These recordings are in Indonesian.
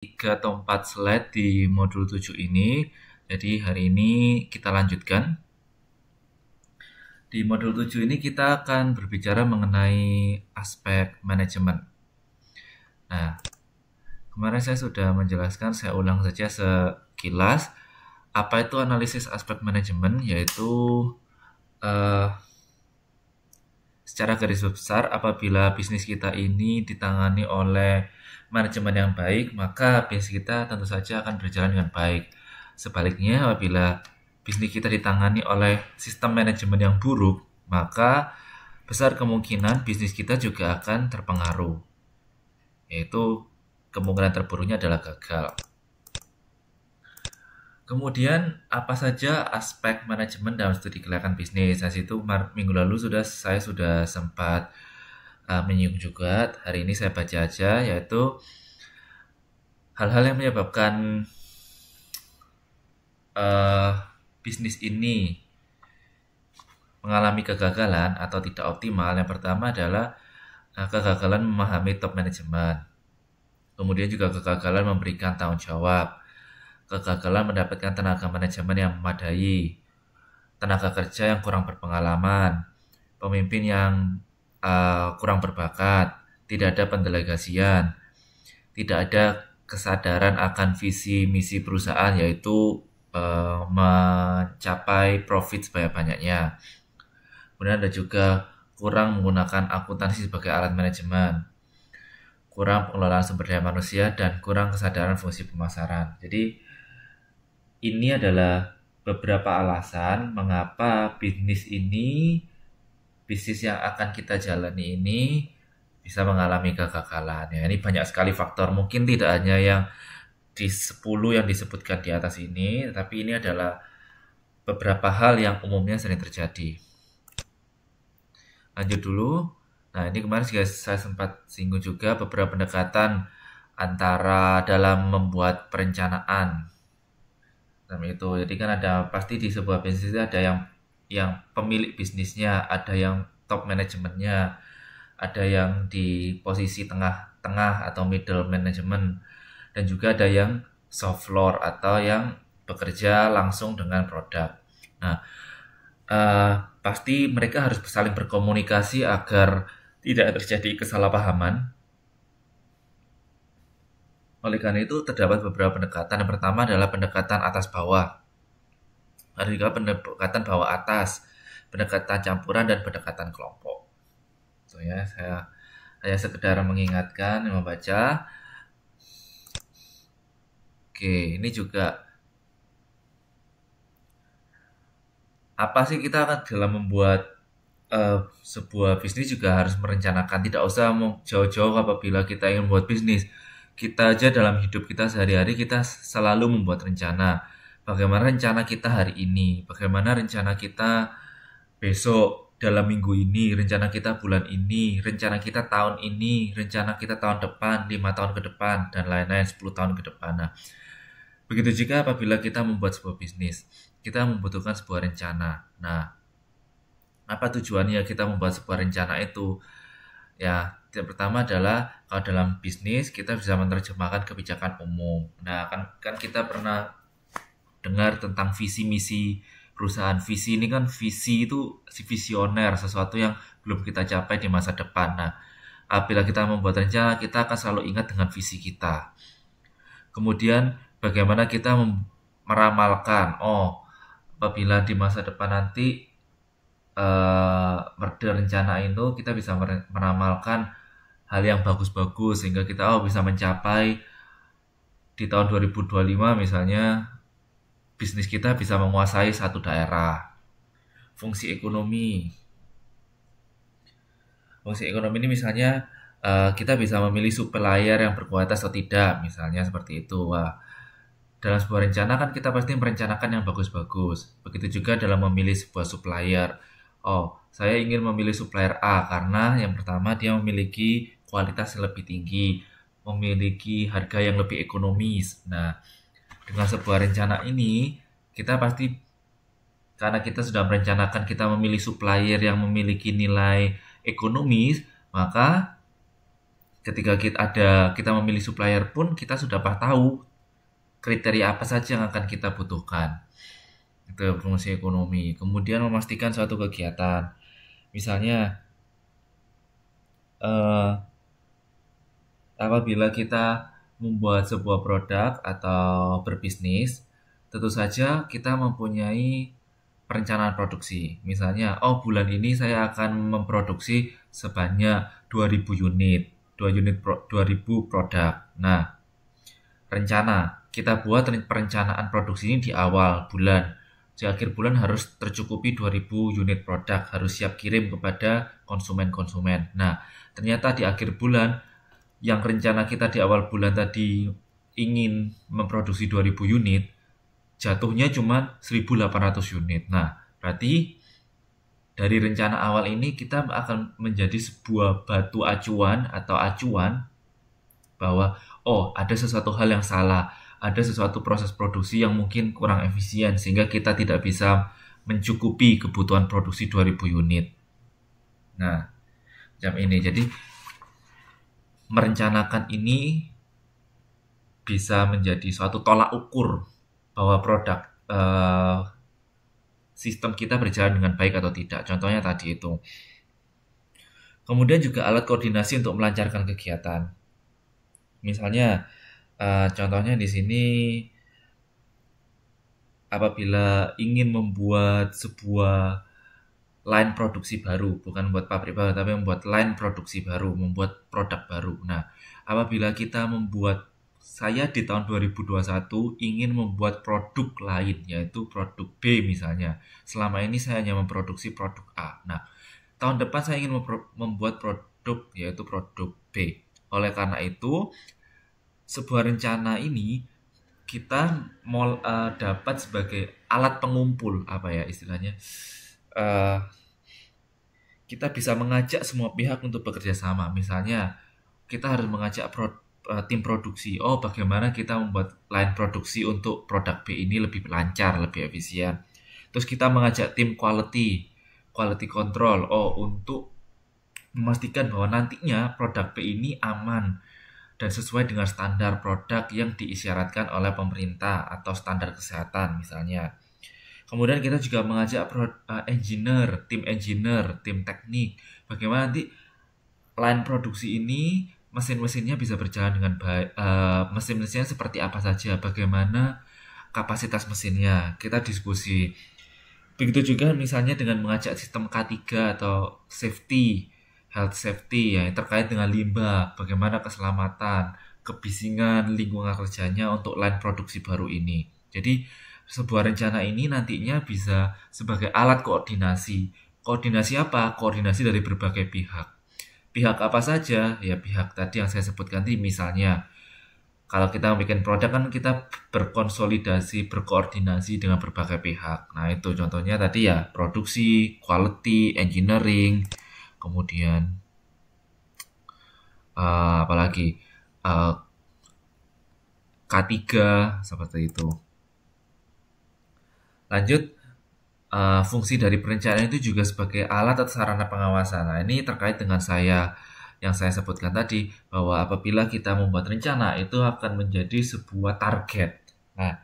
3 atau 4 slide di modul 7 ini. Jadi hari ini kita lanjutkan. Di modul 7 ini kita akan berbicara mengenai aspek manajemen. Nah, kemarin saya sudah menjelaskan, saya ulang saja sekilas. Apa itu analisis aspek manajemen? Yaitu secara garis besar, apabila bisnis kita ini ditangani oleh manajemen yang baik, maka bisnis kita tentu saja akan berjalan dengan baik. Sebaliknya, apabila bisnis kita ditangani oleh sistem manajemen yang buruk, maka besar kemungkinan bisnis kita juga akan terpengaruh. Yaitu kemungkinan terburuknya adalah gagal. Kemudian apa saja aspek manajemen dalam studi kelayakan bisnis? Nah, itu minggu lalu saya sudah sempat menyinggung juga. Hari ini saya baca aja, yaitu hal-hal yang menyebabkan bisnis ini mengalami kegagalan atau tidak optimal. Yang pertama adalah kegagalan memahami top manajemen. Kemudian juga kegagalan memberikan tanggung jawab. Kegagalan mendapatkan tenaga manajemen yang memadai, tenaga kerja yang kurang berpengalaman, pemimpin yang kurang berbakat, tidak ada pendelegasian, tidak ada kesadaran akan visi misi perusahaan, yaitu mencapai profit sebanyak-banyaknya. Kemudian ada juga kurang menggunakan akuntansi sebagai alat manajemen, kurang pengelolaan sumber daya manusia, dan kurang kesadaran fungsi pemasaran. Jadi ini adalah beberapa alasan mengapa bisnis yang akan kita jalani ini bisa mengalami kegagalan. Ya, ini banyak sekali faktor. Mungkin tidak hanya yang di 10 yang disebutkan di atas ini, tapi ini adalah beberapa hal yang umumnya sering terjadi. Lanjut dulu. Nah, ini kemarin juga saya sempat singgung juga beberapa pendekatan antara dalam membuat perencanaan. Itu. Jadi kan ada pasti di sebuah bisnis ada yang pemilik bisnisnya, ada yang top manajemennya, ada yang di posisi tengah-tengah atau middle management, dan juga ada yang soft floor atau yang bekerja langsung dengan produk. Nah, pasti mereka harus saling berkomunikasi agar tidak terjadi kesalahpahaman. Oleh karena itu, terdapat beberapa pendekatan. Yang pertama adalah pendekatan atas bawah. Ada juga pendekatan bawah atas, pendekatan campuran, dan pendekatan kelompok. So, ya, saya hanya sekedar mengingatkan, membaca. Oke, ini juga apa sih kita akan dalam membuat sebuah bisnis juga harus merencanakan. Tidak usah jauh-jauh apabila kita ingin membuat bisnis. Kita aja dalam hidup kita sehari-hari kita selalu membuat rencana. Bagaimana rencana kita hari ini, bagaimana rencana kita besok, dalam minggu ini, rencana kita bulan ini, rencana kita tahun ini, rencana kita tahun depan, 5 tahun ke depan, dan lain-lain 10 tahun ke depan. Nah, begitu juga apabila kita membuat sebuah bisnis, kita membutuhkan sebuah rencana. Nah, apa tujuannya kita membuat sebuah rencana itu? Ya, yang pertama adalah kalau dalam bisnis kita bisa menerjemahkan kebijakan umum. Nah, kan kita pernah dengar tentang visi misi perusahaan. Visi ini kan visi itu visioner, sesuatu yang belum kita capai di masa depan. Nah, apabila kita membuat rencana, kita akan selalu ingat dengan visi kita. Kemudian bagaimana kita meramalkan, apabila di masa depan nanti rencana itu kita bisa meramalkan hal yang bagus-bagus sehingga kita bisa mencapai di tahun 2025 misalnya bisnis kita bisa menguasai satu daerah. Fungsi ekonomi ini misalnya kita bisa memilih supplier yang berkualitas atau tidak, misalnya seperti itu. Wah, dalam sebuah rencana kan kita pasti merencanakan yang bagus-bagus. Begitu juga dalam memilih sebuah supplier. Saya ingin memilih supplier A karena yang pertama dia memiliki kualitas yang lebih tinggi, memiliki harga yang lebih ekonomis. Nah, dengan sebuah rencana ini, kita pasti, karena kita sudah merencanakan kita memilih supplier yang memiliki nilai ekonomis, maka Ketika kita memilih supplier pun kita sudah tahu kriteria apa saja yang akan kita butuhkan. Itu fungsi ekonomi. Kemudian memastikan suatu kegiatan. Misalnya eh, apabila kita membuat sebuah produk atau berbisnis, tentu saja kita mempunyai perencanaan produksi. Misalnya, oh bulan ini saya akan memproduksi sebanyak 2000 unit, 2000 produk. Nah, rencana. Kita buat perencanaan produksi ini di awal bulan. Di akhir bulan harus tercukupi 2000 unit produk, harus siap kirim kepada konsumen-konsumen. Nah, ternyata di akhir bulan yang rencana kita di awal bulan tadi ingin memproduksi 2000 unit, jatuhnya cuma 1800 unit. Nah, berarti dari rencana awal ini kita akan menjadi sebuah batu acuan atau acuan bahwa oh ada sesuatu hal yang salah, ada sesuatu proses produksi yang mungkin kurang efisien sehingga kita tidak bisa mencukupi kebutuhan produksi 2000 unit. Nah, jam ini. Jadi merencanakan ini bisa menjadi suatu tolak ukur bahwa produk sistem kita berjalan dengan baik atau tidak. Contohnya tadi itu. Kemudian juga alat koordinasi untuk melancarkan kegiatan. Misalnya, contohnya di sini apabila ingin membuat sebuah line produksi baru, bukan membuat pabrik baru, tapi membuat line produksi baru, membuat produk baru. Nah, apabila kita saya di tahun 2021 ingin membuat produk lain, yaitu produk B misalnya. Selama ini saya hanya memproduksi produk A. Nah, tahun depan saya ingin membuat produk, yaitu produk B. Oleh karena itu, sebuah rencana ini kita mau dapat sebagai alat pengumpul, apa ya istilahnya, kita bisa mengajak semua pihak untuk bekerja sama. Misalnya, kita harus mengajak tim produksi. Oh, bagaimana kita membuat line produksi untuk produk B ini lebih lancar, lebih efisien. Terus kita mengajak tim quality control. Oh, untuk memastikan bahwa nantinya produk B ini aman dan sesuai dengan standar produk yang diisyaratkan oleh pemerintah atau standar kesehatan misalnya. Kemudian kita juga mengajak engineer, tim teknik. Bagaimana nanti line produksi ini mesin-mesinnya bisa berjalan dengan baik. Mesin-mesinnya seperti apa saja, bagaimana kapasitas mesinnya. Kita diskusi. Begitu juga misalnya dengan mengajak sistem K3 atau health safety yang terkait dengan limbah, bagaimana keselamatan, kebisingan lingkungan kerjanya untuk line produksi baru ini. Jadi sebuah rencana ini nantinya bisa sebagai alat koordinasi. Koordinasi apa? Koordinasi dari berbagai pihak. Pihak apa saja? Ya pihak tadi yang saya sebutkan tadi, misalnya kalau kita bikin produk kan kita berkonsolidasi, berkoordinasi dengan berbagai pihak. Nah itu contohnya tadi ya, produksi, quality, engineering, kemudian apalagi K3 seperti itu. Lanjut, fungsi dari perencanaan itu juga sebagai alat atau sarana pengawasan. Nah, ini terkait dengan yang saya sebutkan tadi, bahwa apabila kita membuat rencana, itu akan menjadi sebuah target. Nah,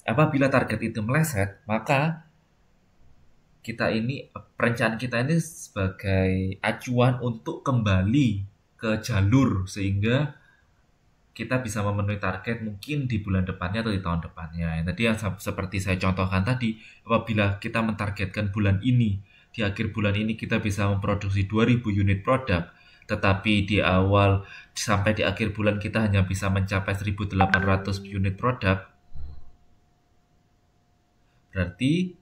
apabila target itu meleset, maka perencanaan kita ini sebagai acuan untuk kembali ke jalur, sehingga kita bisa memenuhi target mungkin di bulan depannya atau di tahun depannya. Tadi yang seperti saya contohkan tadi, apabila kita mentargetkan bulan ini, di akhir bulan ini kita bisa memproduksi 2000 unit produk, tetapi di awal sampai di akhir bulan kita hanya bisa mencapai 1800 unit produk, berarti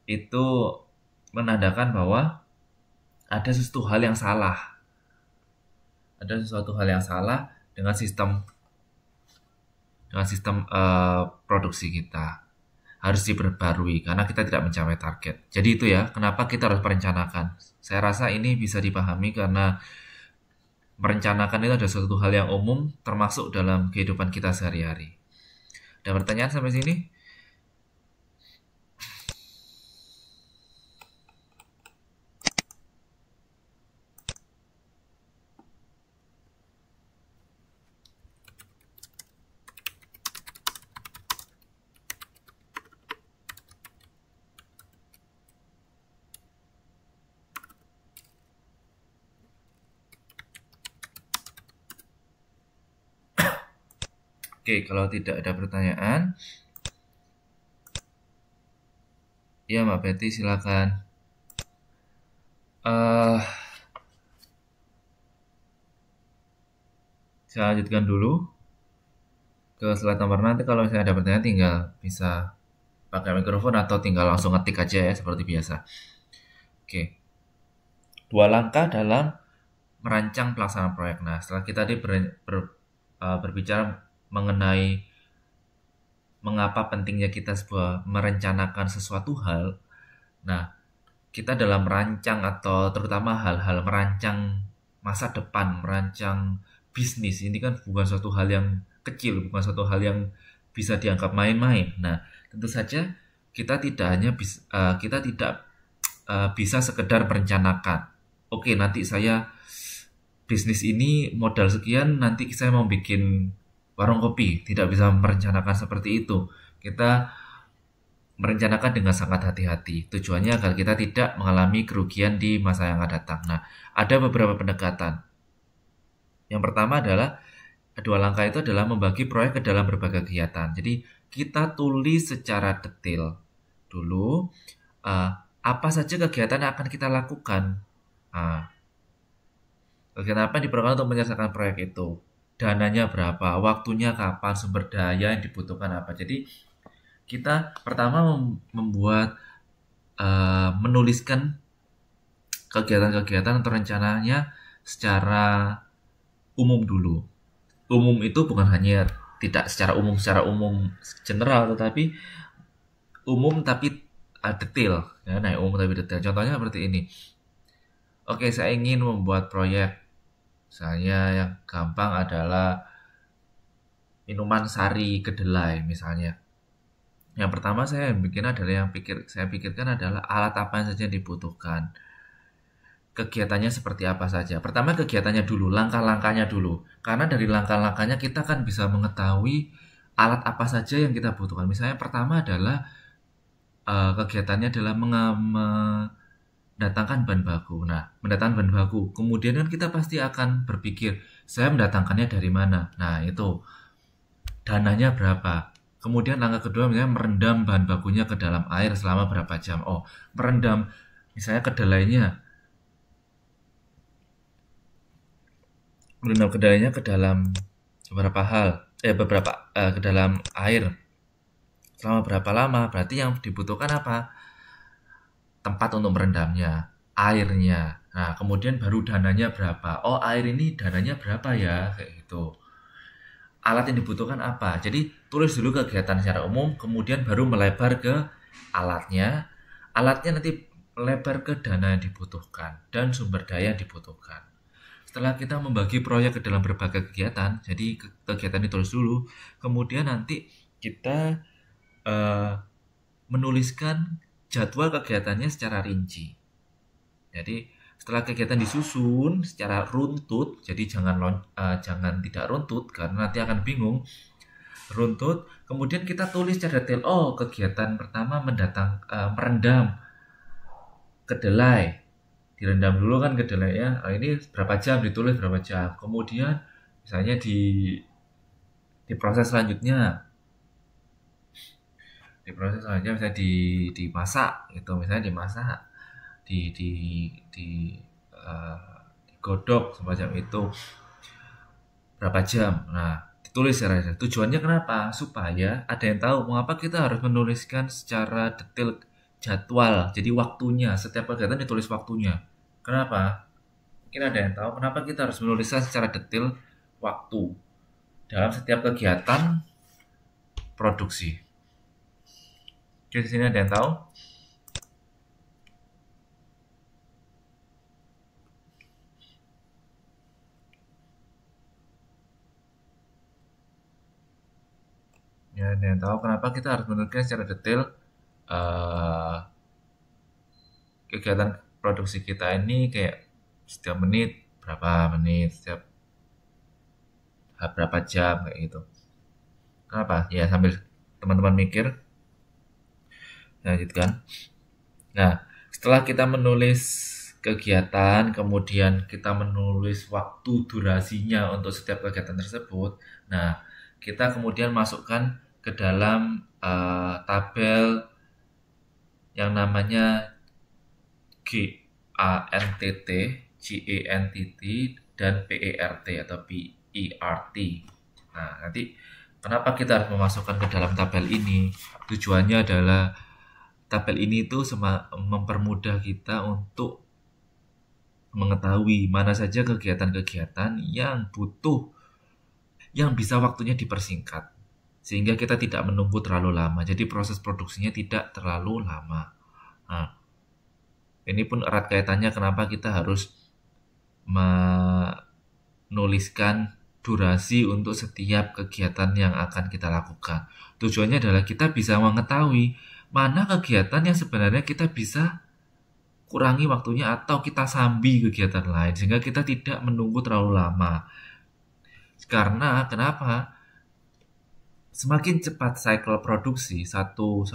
itu menandakan bahwa ada sesuatu hal yang salah. Ada sesuatu hal yang salah dengan sistem produksi kita. Harus diperbarui karena kita tidak mencapai target. Jadi itu ya, kenapa kita harus merencanakan. Saya rasa ini bisa dipahami karena merencanakan itu ada suatu hal yang umum termasuk dalam kehidupan kita sehari-hari. Ada pertanyaan sampai sini? Oke, kalau tidak ada pertanyaan, ya Mbak Betty silakan. eh saya lanjutkan dulu ke slide nomor nanti. Kalau misalnya ada pertanyaan tinggal bisa pakai mikrofon atau tinggal langsung ngetik aja ya seperti biasa. Oke. 2 langkah dalam merancang pelaksanaan proyek. Nah, setelah kita tadi berbicara mengenai mengapa pentingnya kita merencanakan sesuatu hal. Nah, kita dalam merancang atau terutama hal-hal merancang masa depan, merancang bisnis, ini kan bukan suatu hal yang kecil, bukan suatu hal yang bisa dianggap main-main. Nah, tentu saja kita tidak hanya kita tidak bisa sekedar merencanakan. Oke, nanti saya bisnis ini modal sekian, nanti saya mau bikin warung kopi. Tidak bisa merencanakan seperti itu. Kita merencanakan dengan sangat hati-hati. Tujuannya agar kita tidak mengalami kerugian di masa yang akan datang. Nah, ada beberapa pendekatan. Yang pertama adalah 2 langkah itu adalah membagi proyek ke dalam berbagai kegiatan. Jadi kita tulis secara detail dulu apa saja kegiatan yang akan kita lakukan. Kegiatan apa yang diperlukan untuk menyelesaikan proyek itu. Dananya berapa, waktunya kapan, sumber daya yang dibutuhkan apa. Jadi kita pertama membuat menuliskan kegiatan-kegiatan atau rencananya secara umum dulu. Umum itu bukan hanya tidak secara umum general, tetapi umum tapi detail. Ya, nah, umum tapi detail. Contohnya seperti ini. Oke, saya ingin membuat proyek. Misalnya yang gampang adalah minuman sari kedelai misalnya. Yang pertama saya pikirkan adalah alat apa yang saja dibutuhkan. Kegiatannya seperti apa saja. Pertama kegiatannya dulu, langkah-langkahnya dulu. Karena dari langkah-langkahnya kita kan bisa mengetahui alat apa saja yang kita butuhkan. Misalnya pertama adalah kegiatannya adalah mendatangkan bahan baku. Nah, mendatangkan bahan baku. Kemudian kan kita pasti akan berpikir, saya mendatangkannya dari mana? Nah, itu dananya berapa? Kemudian langkah kedua misalnya merendam bahan bakunya ke dalam air selama berapa jam. Oh, merendam misalnya kedelainya. Merendam kedelainya ke dalam ke dalam air. Selama berapa lama? Berarti yang dibutuhkan apa? Tempat untuk merendamnya, airnya. Nah, kemudian baru dananya berapa? Oh, air ini dananya berapa ya? Kayak gitu. Alat yang dibutuhkan apa? Jadi, tulis dulu kegiatan secara umum, kemudian baru melebar ke alatnya. Alatnya nanti melebar ke dana yang dibutuhkan dan sumber daya yang dibutuhkan. Setelah kita membagi proyek ke dalam berbagai kegiatan, jadi kegiatan ditulis dulu, kemudian nanti kita menuliskan jadwal kegiatannya secara rinci. Jadi setelah kegiatan disusun secara runtut, jadi jangan tidak runtut karena nanti akan bingung. Runtut, kemudian kita tulis secara detail. Oh, kegiatan pertama merendam kedelai. Direndam dulu kan kedelainya. Oh, ini berapa jam, ditulis berapa jam. Kemudian misalnya di proses selanjutnya misalnya dimasak gitu, misalnya dimasak digodok semacam itu berapa jam. Nah, ditulis secara detail. Tujuannya kenapa? Supaya ada yang tahu mengapa kita harus menuliskan secara detail jadwal. Jadi waktunya, setiap kegiatan ditulis waktunya. Kenapa? Mungkin ada yang tahu kenapa kita harus menuliskan secara detail waktu dalam setiap kegiatan produksi. Oke, di sini ada yang tahu? Ya, ada yang tahu kenapa kita harus menuliskan secara detail kegiatan produksi kita ini, kayak setiap menit berapa menit, setiap berapa jam kayak gitu. Kenapa? Ya, sambil teman-teman mikir, lanjutkan. Nah, setelah kita menulis kegiatan, kemudian kita menulis waktu durasinya untuk setiap kegiatan tersebut. Nah, kita kemudian masukkan ke dalam tabel yang namanya GANTT, GANTT, dan PERT atau PERT. Nah, nanti kenapa kita harus memasukkan ke dalam tabel ini? Tujuannya adalah tabel ini itu mempermudah kita untuk mengetahui mana saja kegiatan-kegiatan yang bisa waktunya dipersingkat. Sehingga kita tidak menunggu terlalu lama. Jadi proses produksinya tidak terlalu lama. Nah, ini pun erat kaitannya kenapa kita harus menuliskan durasi untuk setiap kegiatan yang akan kita lakukan. Tujuannya adalah kita bisa mengetahui mana kegiatan yang sebenarnya kita bisa kurangi waktunya atau kita sambi kegiatan lain sehingga kita tidak menunggu terlalu lama. Karena kenapa? Semakin cepat cycle produksi satu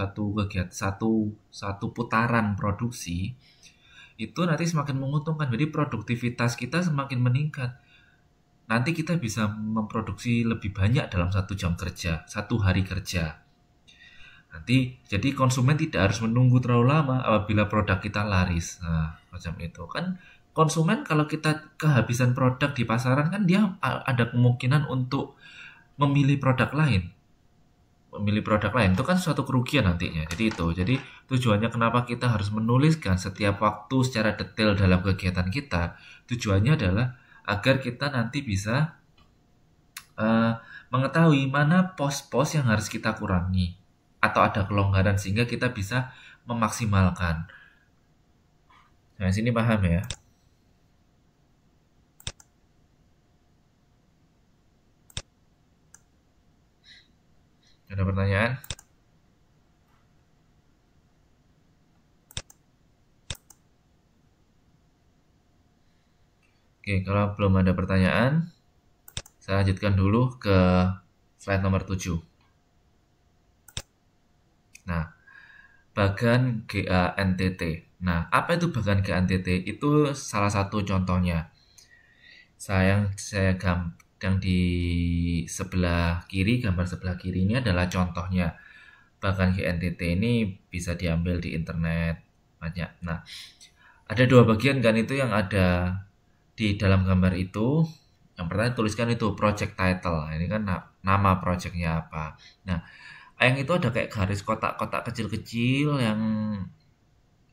putaran produksi itu nanti semakin menguntungkan. Jadi produktivitas kita semakin meningkat. Nanti kita bisa memproduksi lebih banyak dalam 1 jam kerja, 1 hari kerja. Nanti jadi konsumen tidak harus menunggu terlalu lama apabila produk kita laris. Nah, macam itu kan konsumen kalau kita kehabisan produk di pasaran kan dia ada kemungkinan untuk memilih produk lain. Memilih produk lain itu kan suatu kerugian nantinya. Jadi tujuannya kenapa kita harus menuliskan setiap waktu secara detail dalam kegiatan kita. Tujuannya adalah agar kita nanti bisa mengetahui mana pos-pos yang harus kita kurangi atau ada kelonggaran sehingga kita bisa memaksimalkan. Nah, sini paham ya? Ada pertanyaan? Oke, kalau belum ada pertanyaan, saya lanjutkan dulu ke slide nomor 7. Nah, bagan GANTT. Nah, apa itu bagan GANTT? Itu salah satu contohnya. Yang di sebelah kiri, gambar sebelah kiri ini adalah contohnya. Bagan GANTT ini bisa diambil di internet banyak. Nah, ada 2 bagian kan itu yang ada di dalam gambar itu. Yang pertama tuliskan itu project title. Ini kan nama projectnya apa. Nah, yang itu ada kayak garis kotak-kotak kecil-kecil yang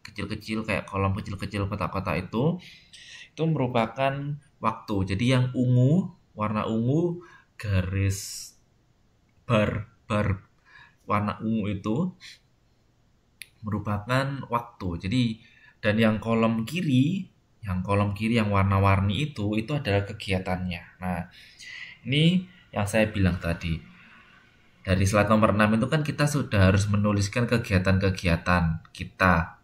kecil-kecil kayak kolom kecil-kecil kotak-kotak itu merupakan waktu. Jadi yang ungu, warna ungu, garis bar warna ungu itu merupakan waktu. Jadi dan yang kolom kiri yang warna-warni itu adalah kegiatannya. Nah, ini yang saya bilang tadi. Dari slide nomor 6 itu kan kita sudah harus menuliskan kegiatan-kegiatan kita.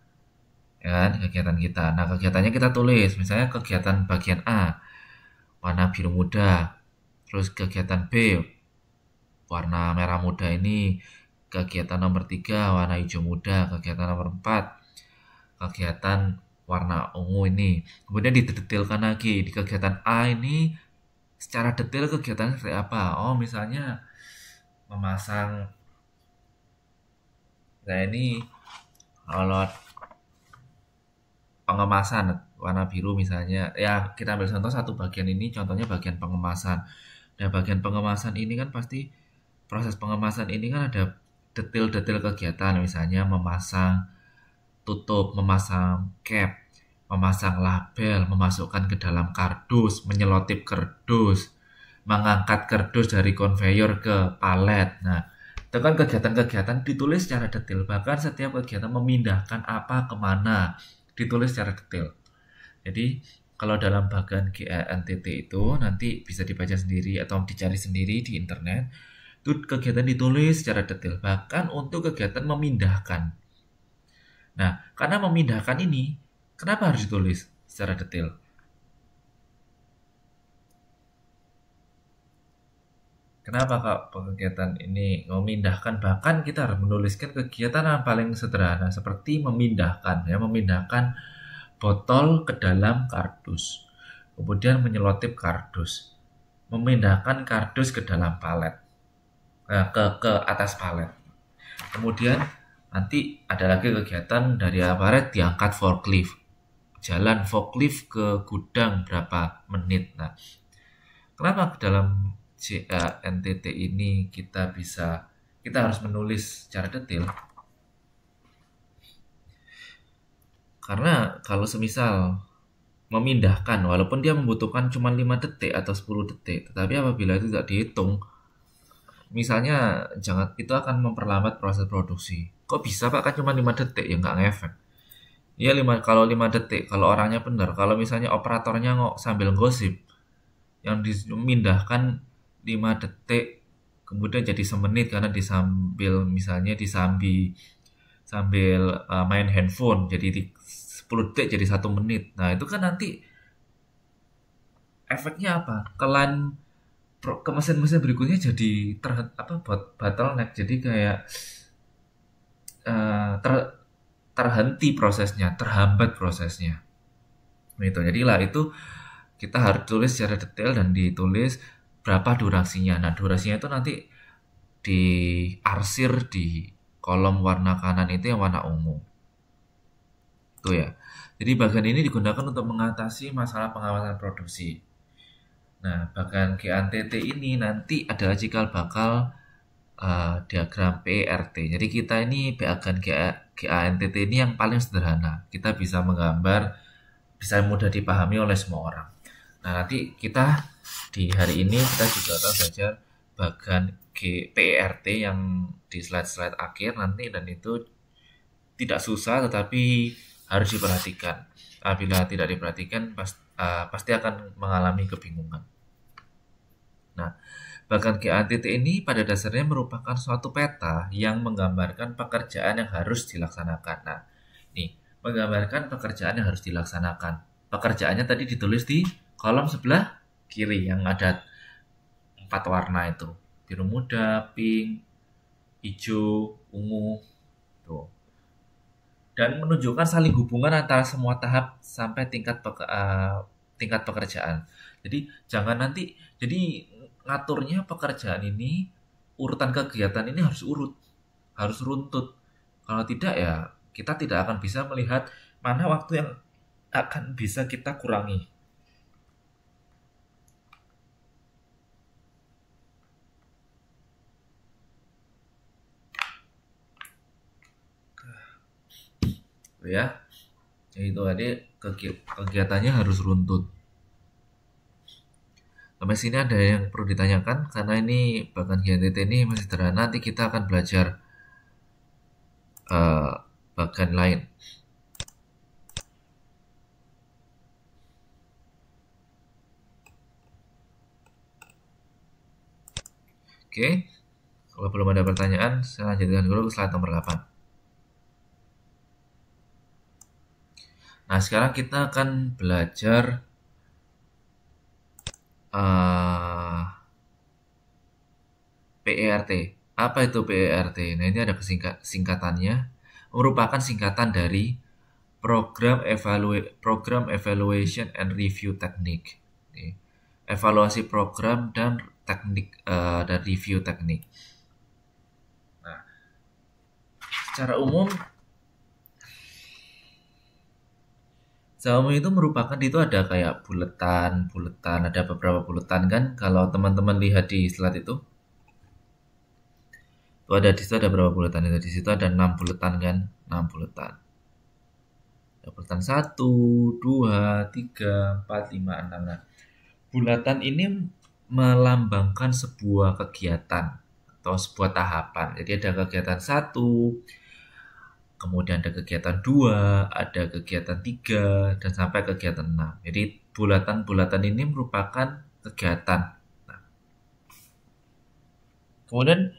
Ya kan? Kegiatan kita. Nah, kegiatannya kita tulis. Misalnya kegiatan bagian A, warna biru muda. Terus kegiatan B, warna merah muda ini. Kegiatan nomor 3, warna hijau muda. Kegiatan nomor 4, kegiatan warna ungu ini. Kemudian didetailkan lagi. Di kegiatan A ini, secara detail kegiatannya seperti apa. Oh, misalnya memasang, nah ini kalau pengemasan warna biru misalnya, ya kita ambil contoh satu bagian ini, contohnya bagian pengemasan. Nah, bagian pengemasan ini kan pasti proses pengemasan ini kan ada detail-detail kegiatan, misalnya memasang tutup, memasang cap, memasang label, memasukkan ke dalam kardus, menyelotip kardus, mengangkat kardus dari konveyor ke palet. Nah, itu kan kegiatan-kegiatan ditulis secara detail. Bahkan setiap kegiatan memindahkan apa kemana ditulis secara detail. Jadi kalau dalam bagan GANTT itu nanti bisa dibaca sendiri atau dicari sendiri di internet. Itu kegiatan ditulis secara detail. Bahkan untuk kegiatan memindahkan. Nah, karena memindahkan ini, kenapa harus ditulis secara detail? Kenapa Kak kegiatan ini memindahkan? Bahkan kita harus menuliskan kegiatan yang paling sederhana seperti memindahkan botol ke dalam kardus. Kemudian menyelotip kardus. Memindahkan kardus ke dalam palet. ke atas palet. Kemudian nanti ada lagi kegiatan dari palet diangkat forklift. Jalan forklift ke gudang berapa menit. Nah, kenapa dalam JANTT ini kita harus menulis secara detail? Karena kalau semisal memindahkan, walaupun dia membutuhkan cuma 5 detik atau 10 detik, tetapi apabila itu tidak dihitung, misalnya jangan itu akan memperlambat proses produksi. Kok bisa Pak kan cuma 5 detik ya nggak ngefek. Ya kalau 5 detik kalau orangnya benar, kalau misalnya operatornya sambil gosip yang dimindahkan 5 detik kemudian jadi semenit karena disambil misalnya sambil main handphone jadi 10 detik jadi 1 menit. Nah, itu kan nanti efeknya apa? Ke mesin-mesin berikutnya jadi buat bottleneck. Jadi kayak eh, ter, terhenti prosesnya, terhambat prosesnya. Gitu. Jadilah itu kita harus tulis secara detail dan ditulis berapa durasinya. Nah, durasinya itu nanti diarsir di kolom warna kanan itu yang warna ungu. Itu ya. Jadi bagian ini digunakan untuk mengatasi masalah pengawasan produksi. Nah, bagian GANTT ini nanti adalah cikal bakal diagram PERT. Jadi kita ini bagian GANTT ini yang paling sederhana. Kita bisa menggambar, bisa mudah dipahami oleh semua orang. Nah, nanti kita di hari ini kita juga akan belajar bagian PERT yang di slide-slide akhir nanti, dan itu tidak susah tetapi harus diperhatikan. Apabila tidak diperhatikan pasti akan mengalami kebingungan. Nah, bagian GANTT ini pada dasarnya merupakan suatu peta yang menggambarkan pekerjaan yang harus dilaksanakan. Nah, nih, menggambarkan pekerjaan yang harus dilaksanakan. Pekerjaannya tadi ditulis di kolom sebelah kiri yang ada 4 warna itu. Biru muda, pink, hijau, ungu. Tuh. Dan menunjukkan saling hubungan antara semua tahap sampai tingkat pekerjaan. Jadi jangan nanti jadi ngaturnya pekerjaan ini, urutan kegiatan ini harus runtut. Kalau tidak ya kita tidak akan bisa melihat mana waktu yang akan bisa kita kurangi. Ya, itu tadi kegiatannya harus runtut. Sampai sini ada yang perlu ditanyakan karena ini bagian GNTT ini masih sederhana. Nanti kita akan belajar bagian lain. Oke, kalau belum ada pertanyaan, saya lanjutkan dulu ke slide nomor 8. Nah, sekarang kita akan belajar PERT. Apa itu PERT? Nah, ini ada singkatannya. Merupakan singkatan dari Program Evaluation and Review Technique. Evaluasi program dan teknik dan review teknik. Nah, secara umum itu merupakan itu ada kayak buletan, ada beberapa buletan kan. Kalau teman-teman lihat di slide itu di situ ada berapa buletan itu? Di situ ada 6 buletan kan, 6 buletan. Ada buletan 1, 2, 3, 4, 5, 6. Nah, bulatan ini melambangkan sebuah kegiatan atau sebuah tahapan. Jadi ada kegiatan 1, kemudian ada kegiatan 2, ada kegiatan 3, dan sampai kegiatan 6. Jadi bulatan-bulatan ini merupakan kegiatan. Nah, kemudian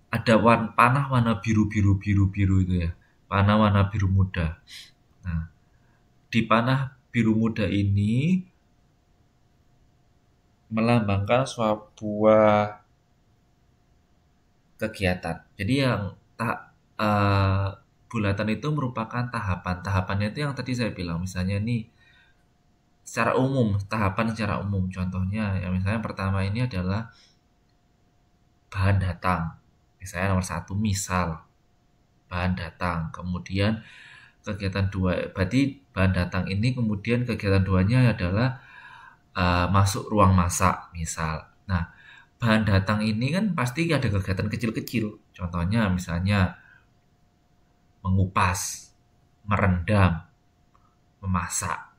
ada panah warna biru itu ya. Panah warna biru muda. Nah, di panah biru muda ini melambangkan sebuah kegiatan. Jadi yang bulatan itu merupakan tahapan. Tahapannya itu yang tadi saya bilang, misalnya nih secara umum, tahapan secara umum. Contohnya, ya misalnya pertama ini adalah bahan datang. Misalnya nomor satu, misal bahan datang. Kemudian kegiatan dua, berarti bahan datang ini kemudian kegiatan duanya adalah masuk ruang masak, misal. Nah, bahan datang ini kan pasti ada kegiatan kecil-kecil. Contohnya misalnya mengupas, merendam, memasak.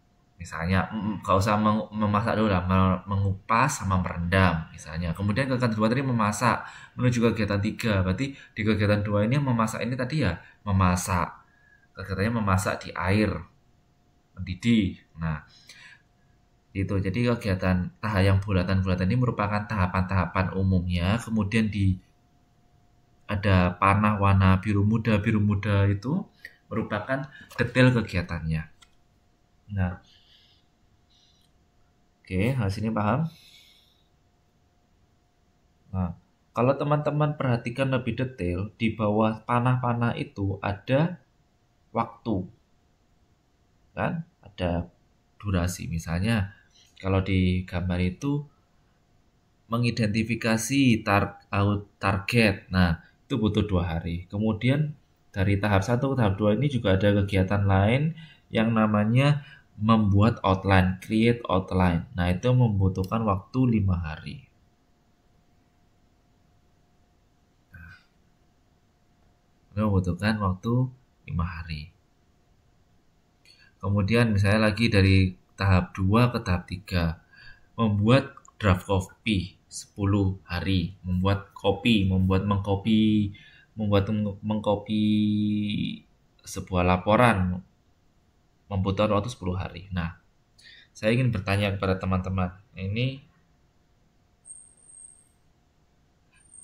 Misalnya, gak usah memasak dulu lah, mengupas sama merendam misalnya. Kemudian kegiatan dua tadi memasak, menuju kegiatan tiga. Berarti di kegiatan dua ini memasak ini tadi ya memasak. Kegiatannya memasak di air, mendidih. Nah, itu. Jadi kegiatan tahap yang bulatan-bulatan ini merupakan tahapan-tahapan umumnya. Kemudian ada panah warna biru muda. Biru muda itu merupakan detail kegiatannya. Nah, oke, harus ini paham. Nah, kalau teman-teman perhatikan lebih detail, di bawah panah-panah itu ada waktu, kan? Ada durasi. Misalnya, kalau di gambar itu mengidentifikasi target. Nah, itu butuh 2 hari. Kemudian dari tahap 1 ke tahap 2 ini juga ada kegiatan lain yang namanya membuat outline, create outline. Nah, itu membutuhkan waktu 5 hari. Membutuhkan waktu 5 hari. Kemudian misalnya lagi dari tahap 2 ke tahap 3. Membuat draft copy 10 hari. Membuat mengkopi sebuah laporan membutuhkan waktu 10 hari. Nah, saya ingin bertanya kepada teman-teman. Ini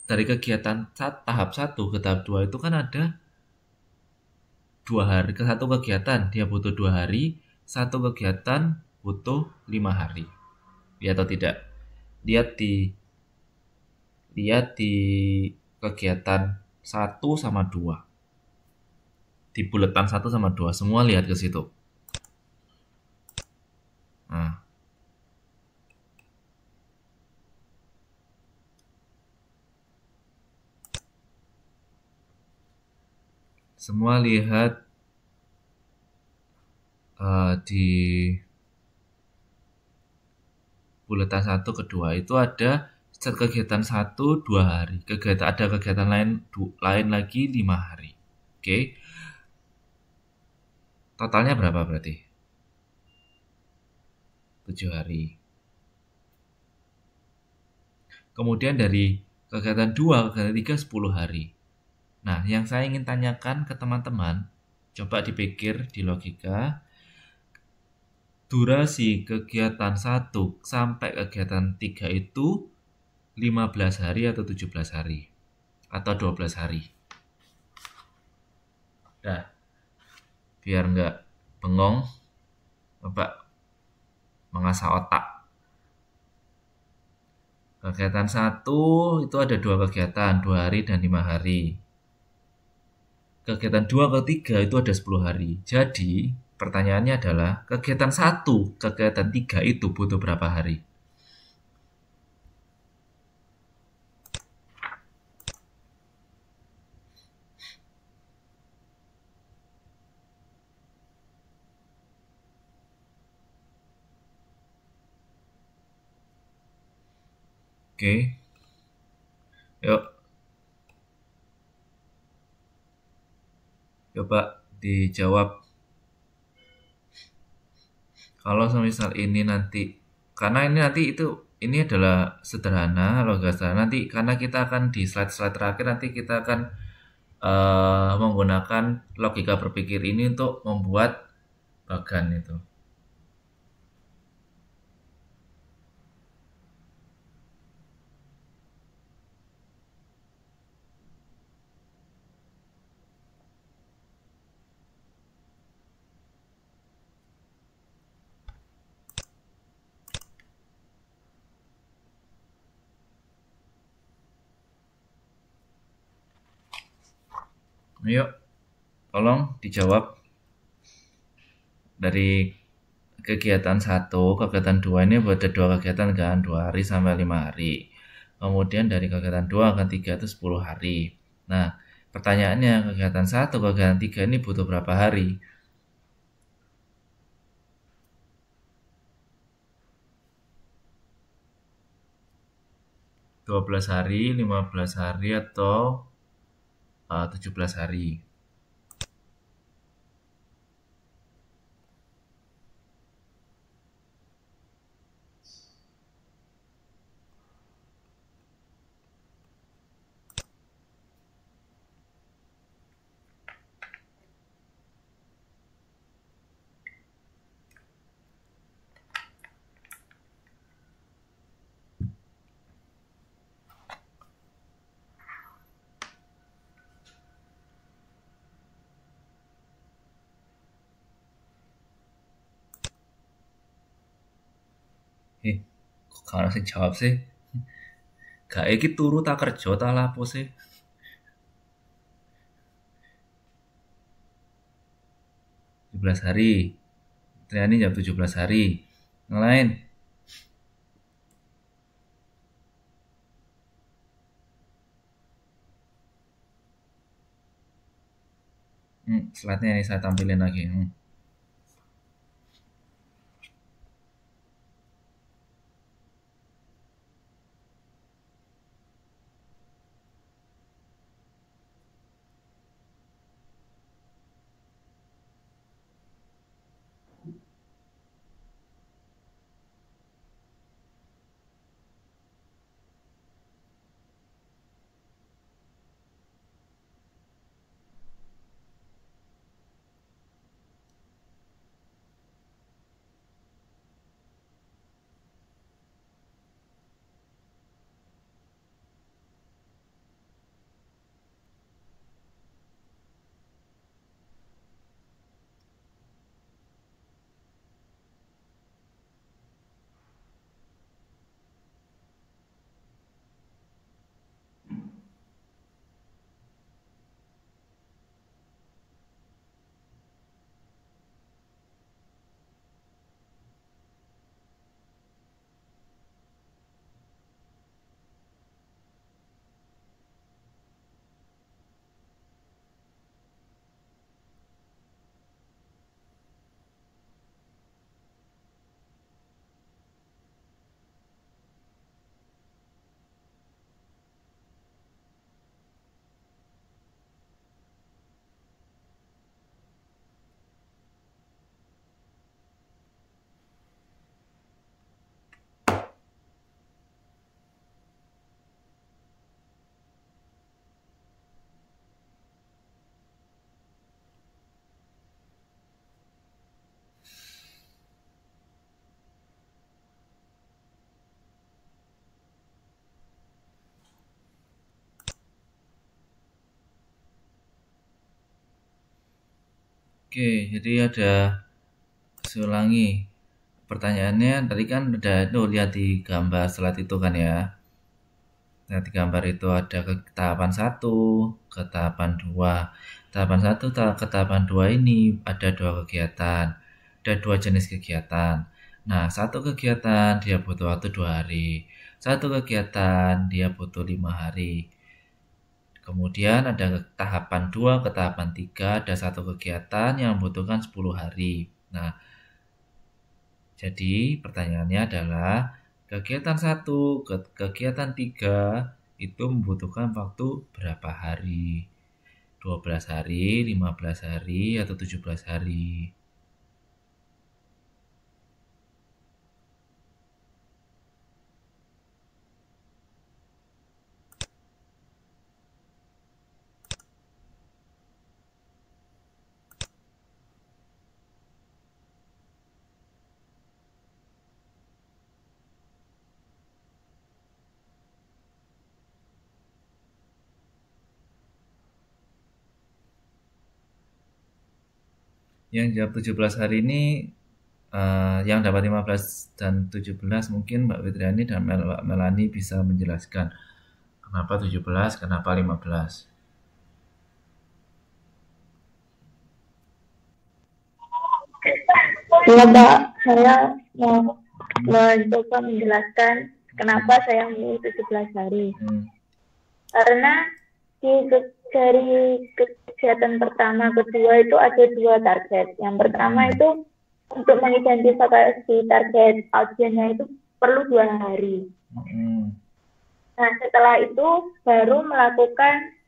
dari kegiatan tahap 1 ke tahap 2 itu kan ada 2 hari. Ke satu kegiatan dia butuh 2 hari, satu kegiatan butuh 5 hari. Ya atau tidak? Lihat di kegiatan 1 sama 2. Di buletan 1 sama 2, semua lihat ke situ. Nah, semua lihat di buletan 1 ke 2 itu ada kegiatan 1 2 hari. Ada kegiatan lain lagi 5 hari. Oke. Totalnya berapa berarti? 7 hari. Kemudian dari kegiatan 2 ke kegiatan 3 10 hari. Nah, yang saya ingin tanyakan ke teman-teman, coba dipikir di logika. Durasi kegiatan 1 sampai kegiatan 3 itu 15 hari atau 17 hari atau 12 hari. Nah, biar nggak bengong, coba mengasah otak. Kegiatan 1 itu ada 2 kegiatan, 2 hari dan 5 hari. Kegiatan 2 ke 3 itu ada 10 hari. Jadi, pertanyaannya adalah kegiatan 1, kegiatan 3 itu butuh berapa hari? Oke. Yuk, coba dijawab. Kalau semisal ini nanti, karena ini nanti ini adalah sederhana, logika sederhana. Nanti karena kita akan di slide-slide terakhir nanti kita akan menggunakan logika berpikir ini untuk membuat bagan itu. Ayo, tolong dijawab dari kegiatan satu, kegiatan dua ini ada dua kegiatan kan, 2 hari sampai 5 hari. Kemudian dari kegiatan dua ke tiga itu 10 hari. Nah, pertanyaannya kegiatan satu, kegiatan tiga ini butuh berapa hari? 12 hari, 15 hari, atau 17 hari. Eh, kok gak ada yang jawab sih? Gak iki turu tak kerja tak lapo sih? 17 hari. Triani jam 17 hari. Yang lain? Slide-nya ini saya tampilin lagi. Oke, jadi saya ulangi. Pertanyaannya tadi kan udah tuh lihat di gambar slide itu kan ya. Nah, di gambar itu ada ke tahapan satu, ke tahapan dua. Tahapan satu ke tahapan dua ini ada dua kegiatan. Ada dua jenis kegiatan. Nah, satu kegiatan dia butuh waktu 2 hari. Satu kegiatan dia butuh 5 hari. Kemudian ada tahapan 2 ke tahapan 3, ada satu kegiatan yang membutuhkan 10 hari. Nah, jadi pertanyaannya adalah kegiatan satu ke kegiatan 3 itu membutuhkan waktu berapa hari? 12 hari, 15 hari, atau 17 hari? Yang jawab 17 hari ini yang dapat 15 dan 17 mungkin Mbak Fitriani dan Mbak Melani bisa menjelaskan kenapa 17, kenapa 15. Ya Pak, saya mau mencoba menjelaskan kenapa saya memilih 17 hari. Karena dari kegiatan pertama kedua itu ada dua target. Yang pertama itu untuk mengidentifikasi target audiennya itu perlu 2 hari. Nah setelah itu baru melakukan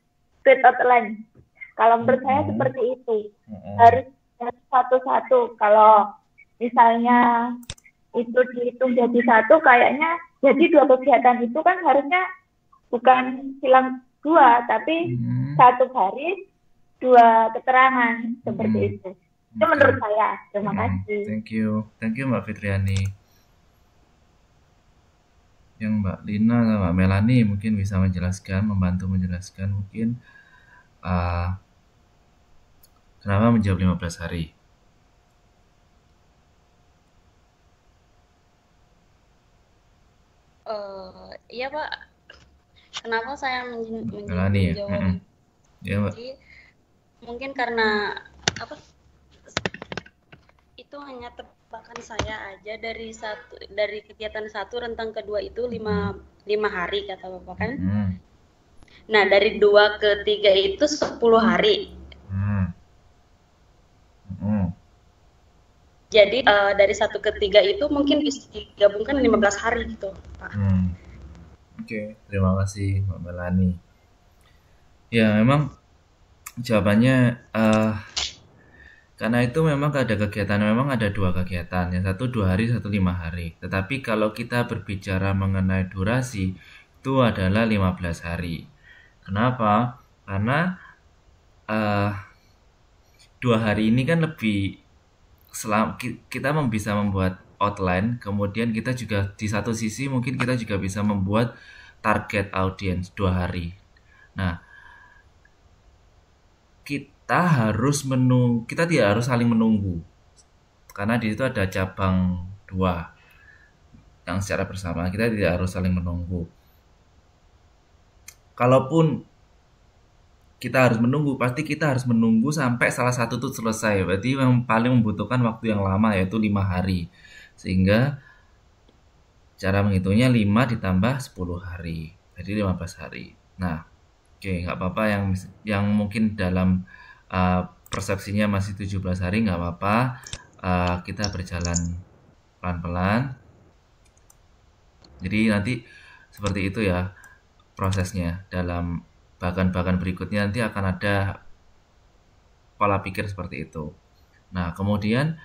create outline. Kalau menurut saya seperti itu, harus satu-satu. Kalau misalnya itu dihitung jadi satu, kayaknya jadi 2 kegiatan itu kan harusnya bukan hilang 2, tapi 1 baris 2 keterangan seperti itu. Itu menurut saya. Terima kasih. Thank you Mbak Fitriani. Yang Mbak Lina atau Mbak Melani mungkin bisa menjelaskan, membantu menjelaskan mungkin kenapa menjawab 15 hari. Iya Pak, kenapa saya Melani ya? menjawab? Ya Mbak. Jadi mungkin karena apa? Itu hanya tebakan saya aja dari kegiatan 1 rentang kedua itu 5 hari kata Bapak kan. Nah dari 2 ke 3 itu 10 hari. Jadi dari 1 ke 3 itu mungkin bisa digabungkan 15 hari gitu Pak. Oke, terima kasih Mbak Melani. Ya memang jawabannya karena itu memang ada kegiatan, memang ada 2 kegiatan, yang satu 2 hari, satu 5 hari. Tetapi kalau kita berbicara mengenai durasi, itu adalah 15 hari. Kenapa? Karena 2 hari ini kan lebih kita bisa membuat outline, kemudian kita juga di satu sisi mungkin kita juga bisa membuat target audience 2 hari. Nah, kita tidak harus saling menunggu karena di situ ada cabang 2 yang secara bersama, kita tidak harus saling menunggu. Kalaupun kita harus menunggu, pasti kita harus menunggu sampai salah satu itu selesai. Berarti yang paling membutuhkan waktu yang lama yaitu 5 hari. Sehingga cara menghitungnya 5 ditambah 10 hari. Jadi 15 hari. Nah, oke, nggak apa-apa yang mungkin dalam persepsinya masih 17 hari, nggak apa-apa. Kita berjalan pelan-pelan. Jadi nanti seperti itu ya prosesnya. Dalam bahkan berikutnya nanti akan ada pola pikir seperti itu. Nah, kemudian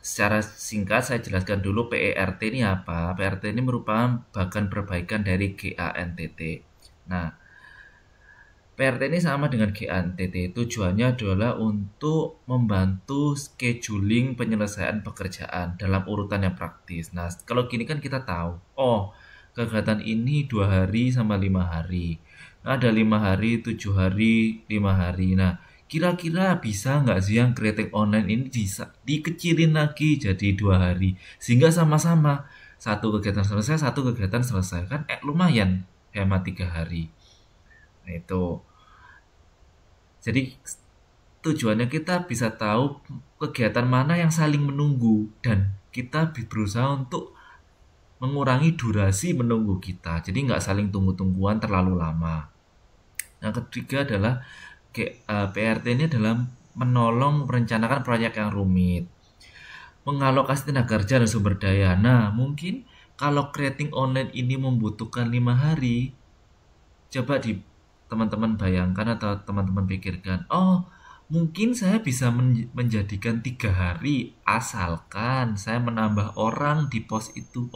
secara singkat saya jelaskan dulu PERT ini apa. PERT ini merupakan bagan perbaikan dari GANTT. Nah, PRT ini sama dengan GANTT. Tujuannya adalah untuk membantu scheduling penyelesaian pekerjaan dalam urutan yang praktis. Nah, kalau gini kan kita tahu, kegiatan ini 2 hari sama 5 hari. Ada 5 hari, 7 hari, 5 hari. Nah, kira-kira bisa nggak sih yang creating online ini dikecilin lagi jadi 2 hari. Sehingga sama-sama satu kegiatan selesai. Kan lumayan hemat 3 hari. Nah itu. Jadi tujuannya kita bisa tahu kegiatan mana yang saling menunggu. Dan kita berusaha untuk mengurangi durasi menunggu kita. Jadi nggak saling tunggu-tungguan terlalu lama. Yang ketiga adalah PRT ini adalah menolong merencanakan proyek yang rumit, mengalokasi tenaga kerja dan sumber daya. Nah, mungkin kalau creating online ini membutuhkan 5 hari, coba teman-teman bayangkan atau teman-teman pikirkan, mungkin saya bisa menjadikan 3 hari asalkan saya menambah orang di pos itu.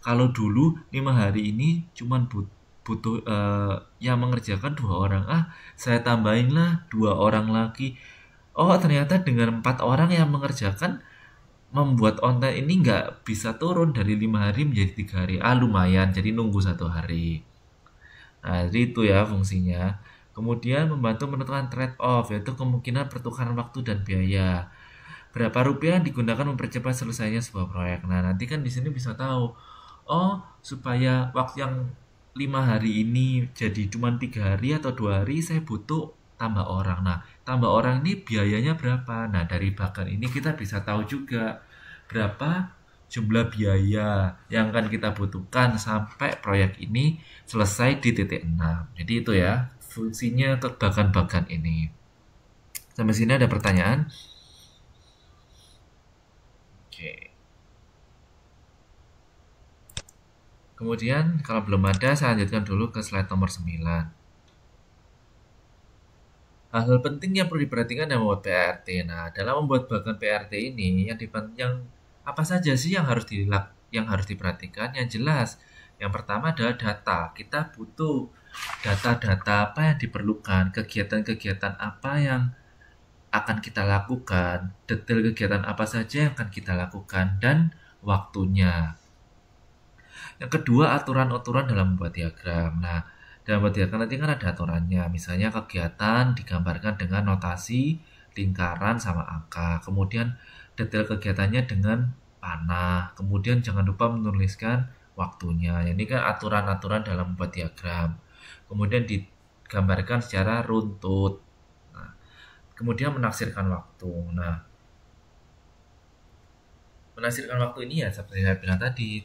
Kalau dulu 5 hari ini cuman butuh yang mengerjakan 2 orang, saya tambahinlah 2 orang lagi. Ternyata dengan 4 orang yang mengerjakan, membuat online ini nggak bisa turun dari 5 hari menjadi 3 hari. Lumayan, jadi nunggu 1 hari. Nah, jadi itu ya fungsinya. Kemudian membantu menentukan trade-off, yaitu kemungkinan pertukaran waktu dan biaya. Berapa rupiah digunakan mempercepat selesainya sebuah proyek. Nah, nanti kan di sini bisa tahu, supaya waktu yang 5 hari ini jadi cuma 3 hari atau 2 hari, saya butuh tambah orang. Nah, tambah orang ini biayanya berapa? Nah, dari bagan ini kita bisa tahu juga berapa jumlah biaya yang akan kita butuhkan sampai proyek ini selesai di titik 6. Jadi itu ya fungsinya untuk bagan-bagan ini. Sampai sini ada pertanyaan? Oke. Kemudian kalau belum ada, saya lanjutkan dulu ke slide nomor 9. Hal-hal penting yang perlu diperhatikan dalam membuat PRT. Nah, dalam membuat bagan PRT ini yang apa saja sih yang harus diperhatikan? Yang jelas, yang pertama adalah data. Kita butuh data-data apa yang diperlukan, kegiatan-kegiatan apa yang akan kita lakukan, detail kegiatan apa saja yang akan kita lakukan, dan waktunya. Yang kedua, aturan-aturan dalam membuat diagram. Nah, dalam membuat diagram nanti kan ada aturannya. Misalnya kegiatan digambarkan dengan notasi, lingkaran, sama angka. Kemudian detail kegiatannya dengan panah. Kemudian jangan lupa menuliskan waktunya. Ini kan aturan-aturan dalam membuat diagram. Kemudian digambarkan secara runtut. Nah, kemudian menaksirkan waktu. Nah, menaksirkan waktu ini ya seperti saya bilang tadi,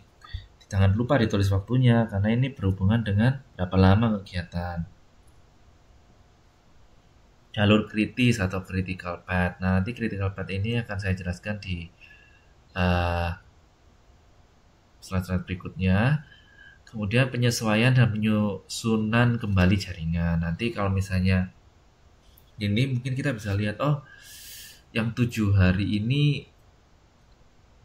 jangan lupa ditulis waktunya karena ini berhubungan dengan berapa lama kegiatan. Jalur kritis atau critical path. Nah, nanti critical path ini akan saya jelaskan di slide-slide berikutnya. Kemudian penyesuaian dan penyusunan kembali jaringan. Nanti kalau misalnya ini mungkin kita bisa lihat, oh yang 7 hari ini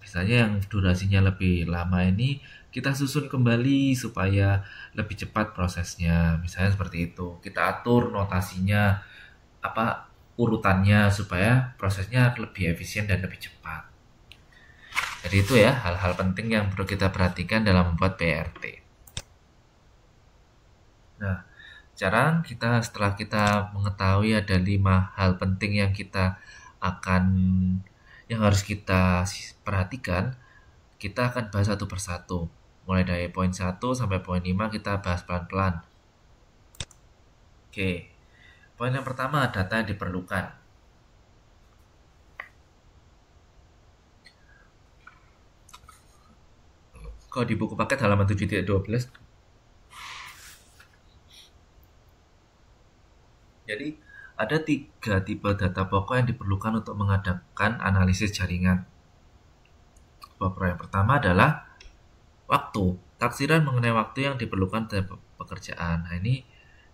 misalnya yang durasinya lebih lama ini kita susun kembali supaya lebih cepat prosesnya. Misalnya seperti itu. Kita atur notasinya, urutannya supaya prosesnya lebih efisien dan lebih cepat. Jadi itu ya hal-hal penting yang perlu kita perhatikan dalam membuat PRT. Nah, sekarang setelah kita mengetahui ada 5 hal penting yang harus kita perhatikan, kita akan bahas satu persatu. Mulai dari poin 1 sampai poin 5 kita bahas pelan-pelan. Oke. Poin yang pertama, data yang diperlukan. Kalau di buku paket halaman 7.12. Jadi, ada 3 tipe data pokok yang diperlukan untuk mengadakan analisis jaringan. Yang pertama adalah waktu. Taksiran mengenai waktu yang diperlukan dalam pekerjaan. Nah, ini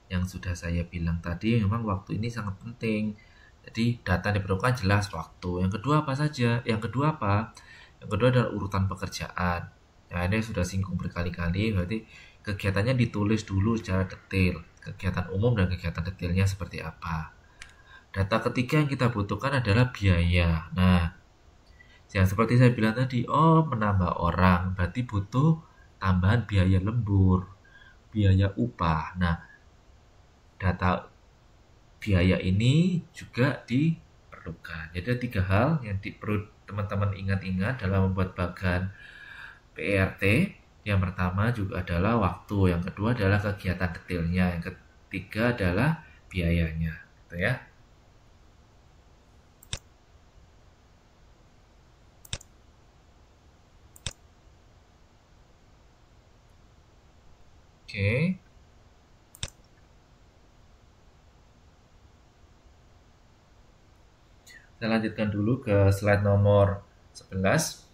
yang sudah saya bilang tadi, memang waktu ini sangat penting. Jadi, data yang diperlukan jelas waktu. Yang kedua apa saja? Yang kedua apa? Yang kedua adalah urutan pekerjaan. Nah, ini sudah singgung berkali-kali, berarti kegiatannya ditulis dulu secara detail. Kegiatan umum dan kegiatan detailnya seperti apa. Data ketiga yang kita butuhkan adalah biaya. Nah, yang seperti saya bilang tadi, menambah orang berarti butuh tambahan biaya lembur, biaya upah. Nah, data biaya ini juga diperlukan. Jadi ada 3 hal yang perlu teman-teman ingat-ingat dalam membuat bagan PRT. Yang pertama juga adalah waktu, yang kedua adalah kegiatan detailnya, yang ketiga adalah biayanya, gitu ya. Oke. Kita lanjutkan dulu ke slide nomor 11.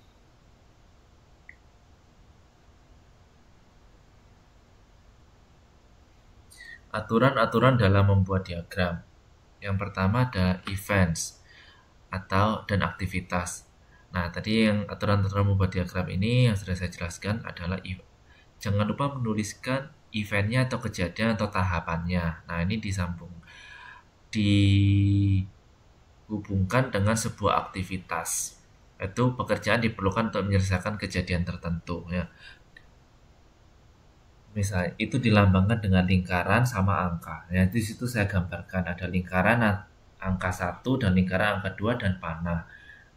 Aturan-aturan dalam membuat diagram. Yang pertama ada events dan aktivitas. Nah, tadi yang aturan-aturan membuat diagram ini yang sudah saya jelaskan adalah jangan lupa menuliskan eventnya atau kejadian atau tahapannya. Nah, ini dihubungkan dengan sebuah aktivitas. Itu pekerjaan diperlukan untuk menyelesaikan kejadian tertentu. Ya. Misalnya, itu dilambangkan dengan lingkaran sama angka. Ya, di situ saya gambarkan ada lingkaran angka 1 dan lingkaran angka 2 dan panah.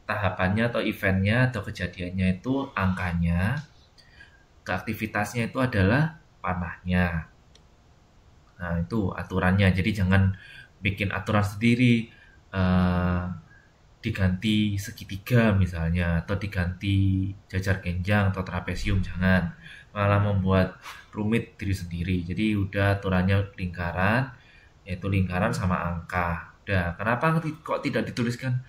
Tahapannya atau eventnya atau kejadiannya itu angkanya. Aktivitasnya itu adalah panahnya. Nah, itu aturannya. Jadi jangan bikin aturan sendiri, diganti segitiga misalnya, atau diganti jajar genjang atau trapesium, jangan. Malah membuat rumit diri sendiri. Jadi udah aturannya lingkaran, yaitu lingkaran sama angka. Udah, kenapa kok tidak dituliskan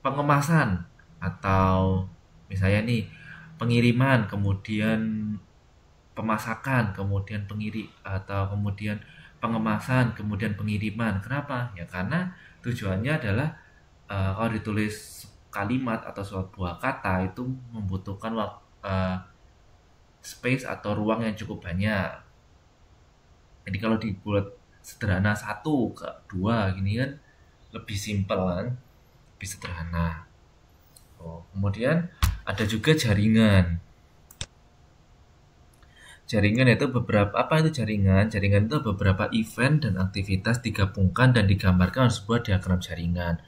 pengemasan atau misalnya nih pengiriman, kemudian pemasakan, kemudian atau kemudian pengemasan, kemudian pengiriman. Kenapa? Ya karena tujuannya adalah kalau ditulis kalimat atau sebuah kata itu membutuhkan space atau ruang yang cukup banyak. Jadi kalau dibuat sederhana 1 ke 2 gini kan lebih simpel kan, lebih sederhana. Kemudian ada juga jaringan. Jaringan itu apa itu jaringan? Jaringan itu beberapa event dan aktivitas digabungkan dan digambarkan oleh sebuah diagram jaringan.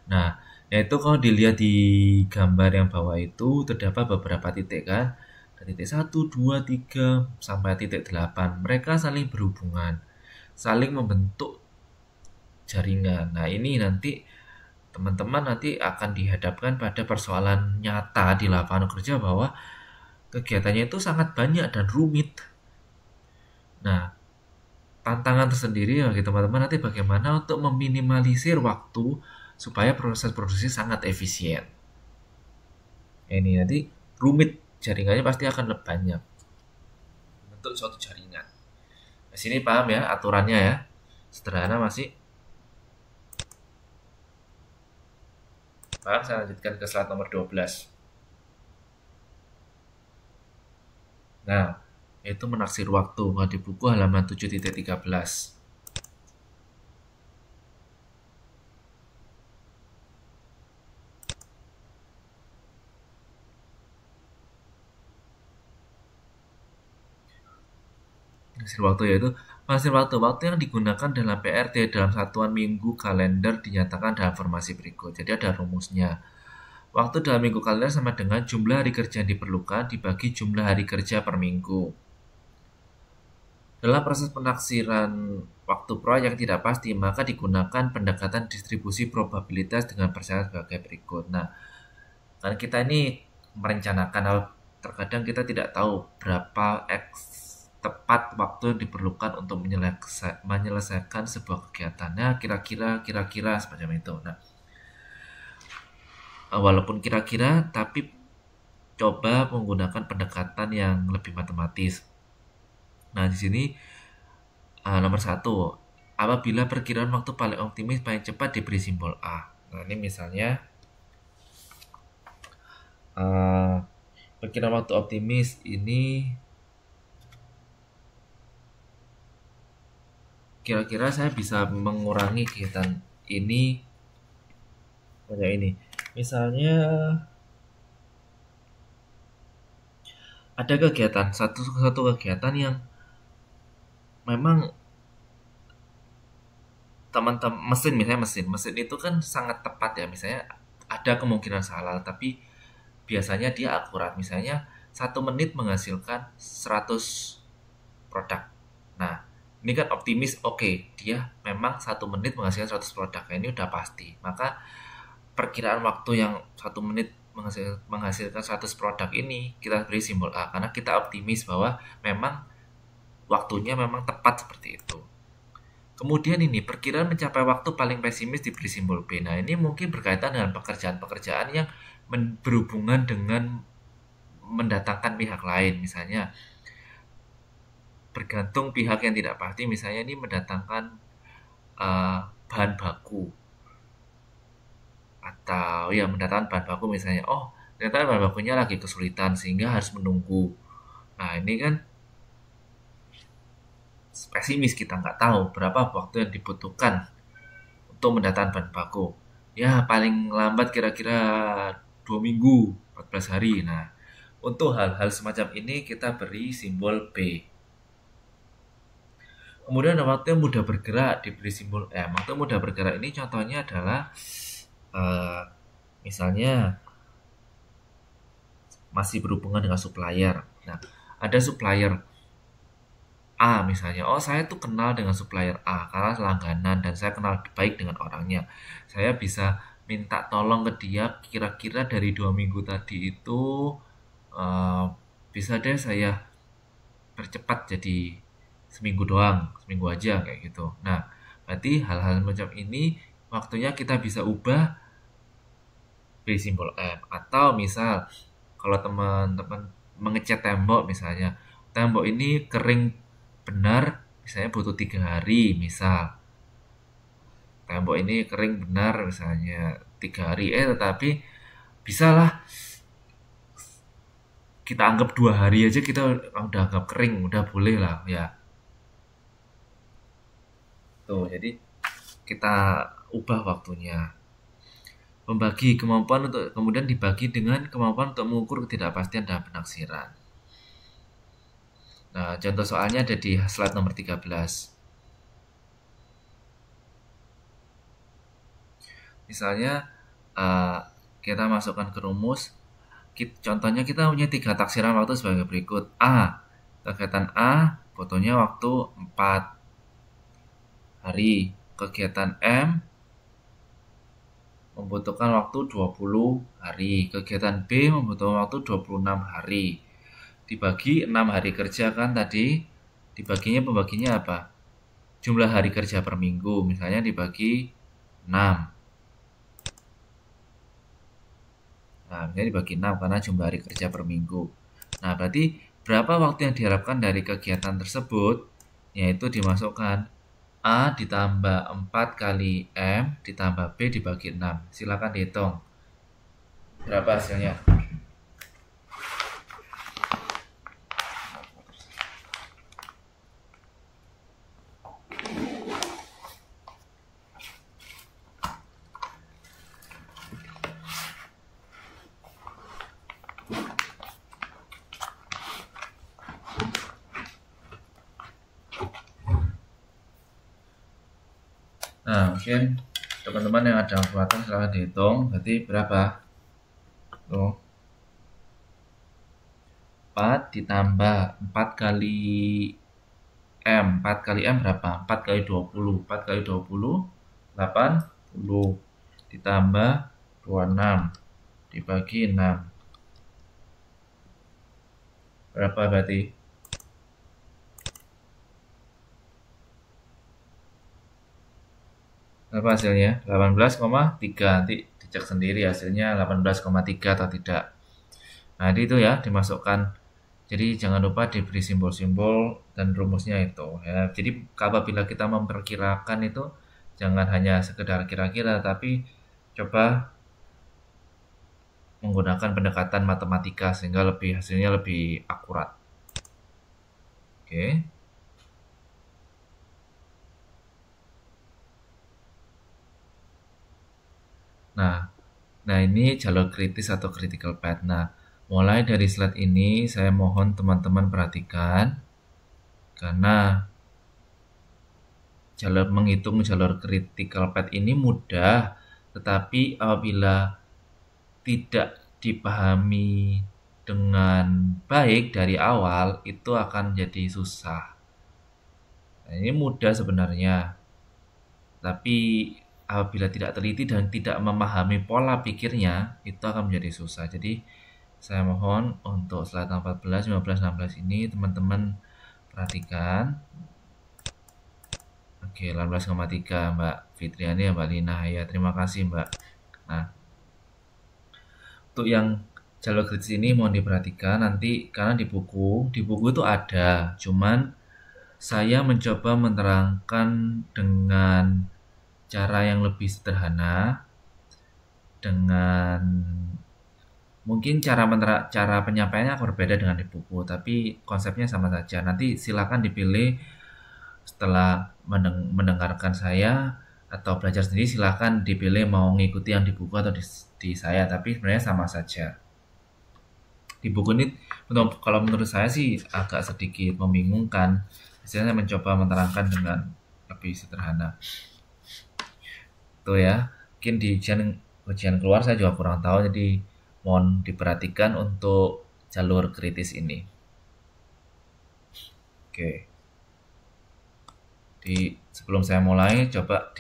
Nah, yaitu kalau dilihat di gambar yang bawah itu terdapat beberapa titik kan. Dari titik 1, 2, 3 sampai titik 8. Mereka saling berhubungan, saling membentuk jaringan. Nah, ini nanti teman-teman nanti akan dihadapkan pada persoalan nyata di lapangan kerja bahwa kegiatannya itu sangat banyak dan rumit. Nah, tantangan tersendiri bagi teman-teman nanti bagaimana untuk meminimalisir waktu supaya proses produksi sangat efisien. Ini nanti rumit, jaringannya pasti akan lebih banyak bentuk suatu jaringan. Di sini paham ya aturannya ya, sederhana masih. Paham? Saya lanjutkan ke slide nomor 12. Nah, itu menaksir waktu di buku halaman 7.13. Menaksir waktu yaitu menaksir waktu yang digunakan dalam PRT dalam satuan minggu kalender dinyatakan dalam formasi berikut. Jadi ada rumusnya. Waktu dalam minggu kalender sama dengan jumlah hari kerja yang diperlukan dibagi jumlah hari kerja per minggu. Dalam proses penaksiran waktu proyek tidak pasti, maka digunakan pendekatan distribusi probabilitas dengan persentase sebagai berikut. Nah, karena kita ini merencanakan, terkadang kita tidak tahu berapa tepat waktu yang diperlukan untuk menyelesaikan sebuah kegiatannya, kira-kira semacam itu. Nah, walaupun kira-kira, tapi coba menggunakan pendekatan yang lebih matematis. Nah, di sini nomor 1, apabila perkiraan waktu paling optimis paling cepat diberi simbol A. Nah, ini misalnya perkiraan waktu optimis ini kira-kira saya bisa mengurangi kegiatan ini kayak ini. Misalnya ada kegiatan satu kegiatan yang memang teman-teman mesin itu kan sangat tepat ya, misalnya ada kemungkinan salah tapi biasanya dia akurat, misalnya 1 menit menghasilkan 100 produk. Nah, ini kan optimis, oke, dia memang 1 menit menghasilkan 100 produk. Nah, ini udah pasti. Maka perkiraan waktu yang 1 menit menghasilkan 100 produk ini kita beri simbol A karena kita optimis bahwa memang waktunya memang tepat seperti itu. Kemudian ini perkiraan mencapai waktu paling pesimis diberi simbol B. Nah, ini mungkin berkaitan dengan pekerjaan-pekerjaan yang berhubungan dengan mendatangkan pihak lain, misalnya bergantung pihak yang tidak pasti, misalnya ini mendatangkan bahan baku atau ya mendatangkan bahan baku, misalnya ternyata bahan bakunya lagi kesulitan sehingga harus menunggu. Nah, ini kan pesimis, kita nggak tahu berapa waktu yang dibutuhkan untuk mendatangkan bahan baku. Ya paling lambat kira-kira 2 minggu, 14 hari. Nah, untuk hal-hal semacam ini kita beri simbol B. Kemudian ada waktu yang mudah bergerak diberi simbol M. Waktu mudah bergerak ini contohnya adalah misalnya masih berhubungan dengan supplier. Nah, ada supplier A misalnya. Oh, saya tuh kenal dengan supplier A karena langganan dan saya kenal baik dengan orangnya. Saya bisa minta tolong ke dia kira-kira dari 2 minggu tadi itu bisa deh saya percepat jadi seminggu doang, seminggu aja kayak gitu. Nah, berarti hal-hal macam ini waktunya kita bisa ubah B simbol M. Atau misal kalau teman-teman mengecat tembok misalnya, tembok ini kering benar misalnya butuh 3 hari misal. Tembok ini kering benar misalnya 3 hari, tetapi bisalah kita anggap 2 hari aja kita udah anggap kering, udah boleh lah ya. Tuh, jadi kita ubah waktunya. Membagi kemampuan untuk kemudian dibagi dengan kemampuan untuk mengukur ketidakpastian dan penaksiran. Nah, contoh soalnya ada di slide nomor 13. Misalnya kita masukkan ke rumus. Contohnya kita punya 3 taksiran waktu sebagai berikut. A. Kegiatan A butuhnya waktu 4 hari. Kegiatan M membutuhkan waktu 20 hari. Kegiatan B membutuhkan waktu 26 hari. Dibagi 6 hari kerja kan tadi. Pembaginya apa? Jumlah hari kerja per minggu. Misalnya dibagi 6. Nah, misalnya dibagi 6 karena jumlah hari kerja per minggu. Nah, berarti berapa waktu yang diharapkan dari kegiatan tersebut? Yaitu dimasukkan A ditambah 4 kali M ditambah B dibagi 6. Silakan dihitung. Berapa hasilnya? Nah, mungkin teman-teman yang ada kalkulator silahkan dihitung. Berarti berapa? Tuh. 4 ditambah 4 kali M. 4 kali M berapa? 4 kali 20. 4 kali 20, 80. Ditambah 26. Dibagi 6. Berapa berarti? Apa hasilnya? 18,3. Nanti dicek sendiri hasilnya 18,3 atau tidak. Nah, itu ya dimasukkan. Jadi jangan lupa diberi simbol-simbol dan rumusnya itu ya. Jadi apabila kita memperkirakan itu jangan hanya sekedar kira-kira, tapi coba menggunakan pendekatan matematika sehingga hasilnya lebih akurat. Oke. Nah ini jalur kritis atau critical path. Nah, mulai dari slide ini saya mohon teman-teman perhatikan karena menghitung jalur critical path ini mudah, tetapi apabila tidak dipahami dengan baik dari awal itu akan jadi susah. Nah, ini mudah sebenarnya, tapi apabila tidak teliti dan tidak memahami pola pikirnya itu akan menjadi susah. Jadi saya mohon untuk slide 14, 15, 16 ini teman-teman perhatikan. Oke, 18,3 Mbak Fitriani ya, Mbak Lina ya, terima kasih Mbak. Nah, untuk yang jalur kritis ini mohon diperhatikan nanti karena di buku itu ada, cuman saya mencoba menerangkan dengan cara yang lebih sederhana, dengan mungkin cara penyampaiannya berbeda dengan di buku, tapi konsepnya sama saja. Nanti silakan dipilih setelah mendengarkan saya atau belajar sendiri, silakan dipilih mau ngikuti yang di buku atau di saya, tapi sebenarnya sama saja. Di buku ini kalau menurut saya sih agak sedikit membingungkan. Saya mencoba menerangkan dengan lebih sederhana. Tuh ya, mungkin di ujian keluar saya juga kurang tahu, jadi mohon diperhatikan untuk jalur kritis ini. Oke. Sebelum saya mulai, coba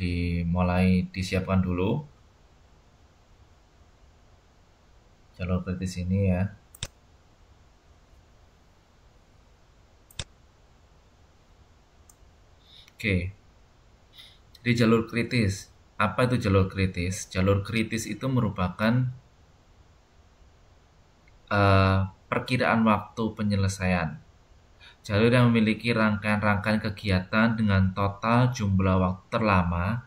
disiapkan dulu jalur kritis ini ya. Oke. Di jalur kritis. Apa itu jalur kritis? Jalur kritis itu merupakan perkiraan waktu penyelesaian. Jalur yang memiliki rangkaian-rangkaian kegiatan dengan total jumlah waktu terlama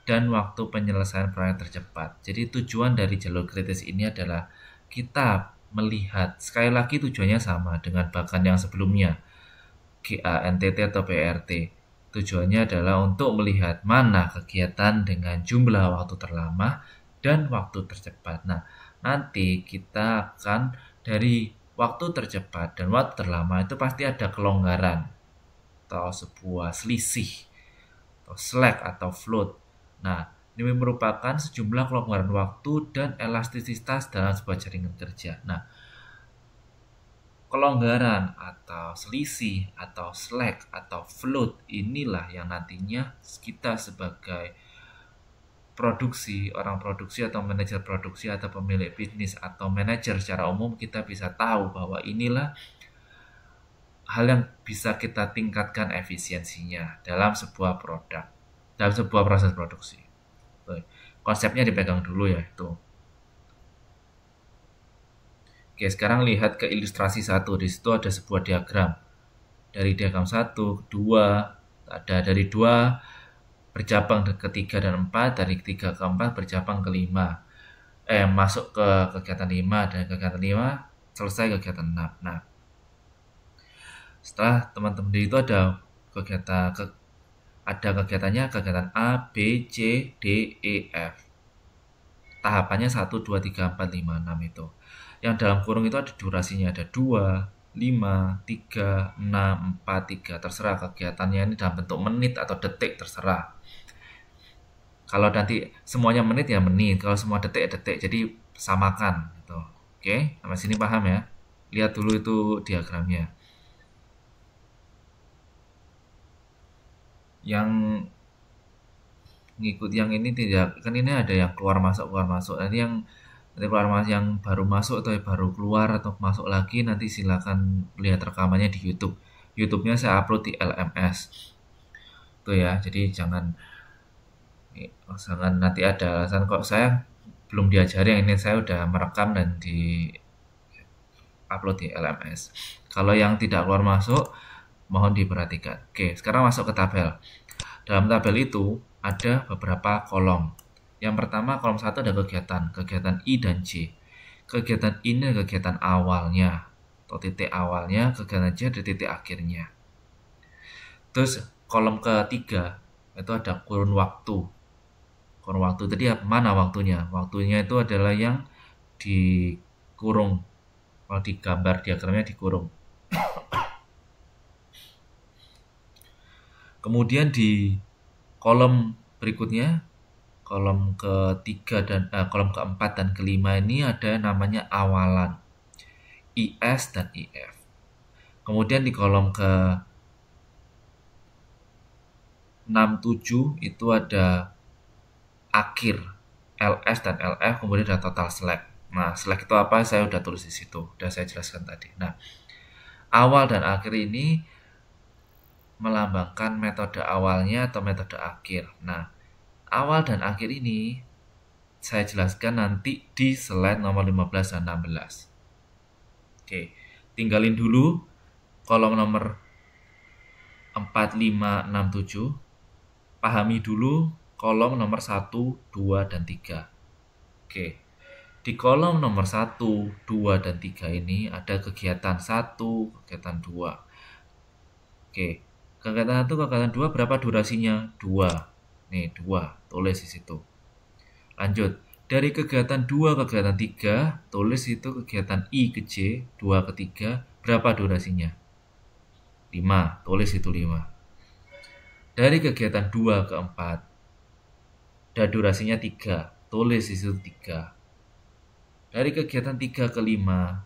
dan waktu penyelesaian proyek tercepat. Jadi tujuan dari jalur kritis ini adalah kita melihat, sekali lagi tujuannya sama dengan bahkan yang sebelumnya, GANTT atau BRT. Tujuannya adalah untuk melihat mana kegiatan dengan jumlah waktu terlama dan waktu tercepat. Nah, nanti kita akan dari waktu tercepat dan waktu terlama itu pasti ada kelonggaran atau sebuah selisih atau slack atau float. Nah, ini merupakan sejumlah kelonggaran waktu dan elastisitas dalam sebuah jaringan kerja. Nah, kelonggaran atau selisih atau slack atau float inilah yang nantinya kita sebagai orang produksi atau manajer produksi atau pemilik bisnis atau manajer secara umum kita bisa tahu bahwa inilah hal yang bisa kita tingkatkan efisiensinya dalam sebuah produk, dalam sebuah proses produksi. Konsepnya dipegang dulu ya itu. Oke, sekarang lihat ke ilustrasi 1. Di situ ada sebuah diagram. Dari diagram 1 ke 2, ada dari 2 bercabang ke 3 dan 4, dari 3 ke 4 bercabang ke 5. Masuk ke kegiatan 5 dan kegiatan 5 selesai kegiatan 6. Nah, setelah teman-teman itu ada kegiatannya kegiatan A, B, C, D, E, F. Tahapannya 1, 2, 3, 4, 5, 6 itu. Yang dalam kurung itu ada durasinya, ada 2, 5, 3, 6, 4, 3. Terserah kegiatannya ini dalam bentuk menit atau detik, terserah. Kalau nanti semuanya menit ya menit, kalau semua detik ya detik, jadi samakan gitu. Oke, sampai sini paham ya? Lihat dulu itu diagramnya. Yang ngikut yang ini tidak, kan ini ada yang keluar masuk. Nanti yang yang baru masuk atau yang baru keluar atau masuk lagi nanti silakan lihat rekamannya di YouTube. YouTube-nya saya upload di LMS. Tuh ya, jadi jangan nanti ada alasan kok saya belum diajari, yang ini saya udah merekam dan di upload di LMS. Kalau yang tidak keluar masuk mohon diperhatikan. Oke, sekarang masuk ke tabel. Dalam tabel itu ada beberapa kolom. Yang pertama kolom 1 ada kegiatan I dan J. Kegiatan I ini kegiatan awalnya atau titik awalnya, kegiatan J ada titik akhirnya. Terus kolom ketiga itu ada kurun waktu. Kurun waktu tadi mana waktunya? Waktunya itu adalah yang dikurung. Kalau di gambar diagramnya dikurung. Kemudian di kolom berikutnya, kolom ketiga dan kolom keempat dan kelima ini ada namanya awalan, IS dan IF. Kemudian di kolom ke 67 itu ada akhir, LS dan LF, kemudian ada total slack. Nah, slack itu apa? Saya udah tulis di situ, udah saya jelaskan tadi. Nah, awal dan akhir ini melambangkan metode awalnya atau metode akhir. Nah, awal dan akhir ini saya jelaskan nanti di slide nomor 15 dan 16. Oke, tinggalin dulu kolom nomor 4, 5, 6, 7. Pahami dulu kolom nomor 1, 2, dan 3. Oke, di kolom nomor 1, 2, dan 3 ini ada kegiatan 1, kegiatan 2. Oke, kegiatan 1, kegiatan 2 berapa durasinya? 2. Nih 2, tulis di situ. Lanjut, dari kegiatan 2 ke kegiatan 3, tulis itu kegiatan I ke J, 2 ke 3, berapa durasinya? 5, tulis itu 5. Dari kegiatan 2 ke 4, ada durasinya 3, tulis itu 3. Dari kegiatan 3 ke 5,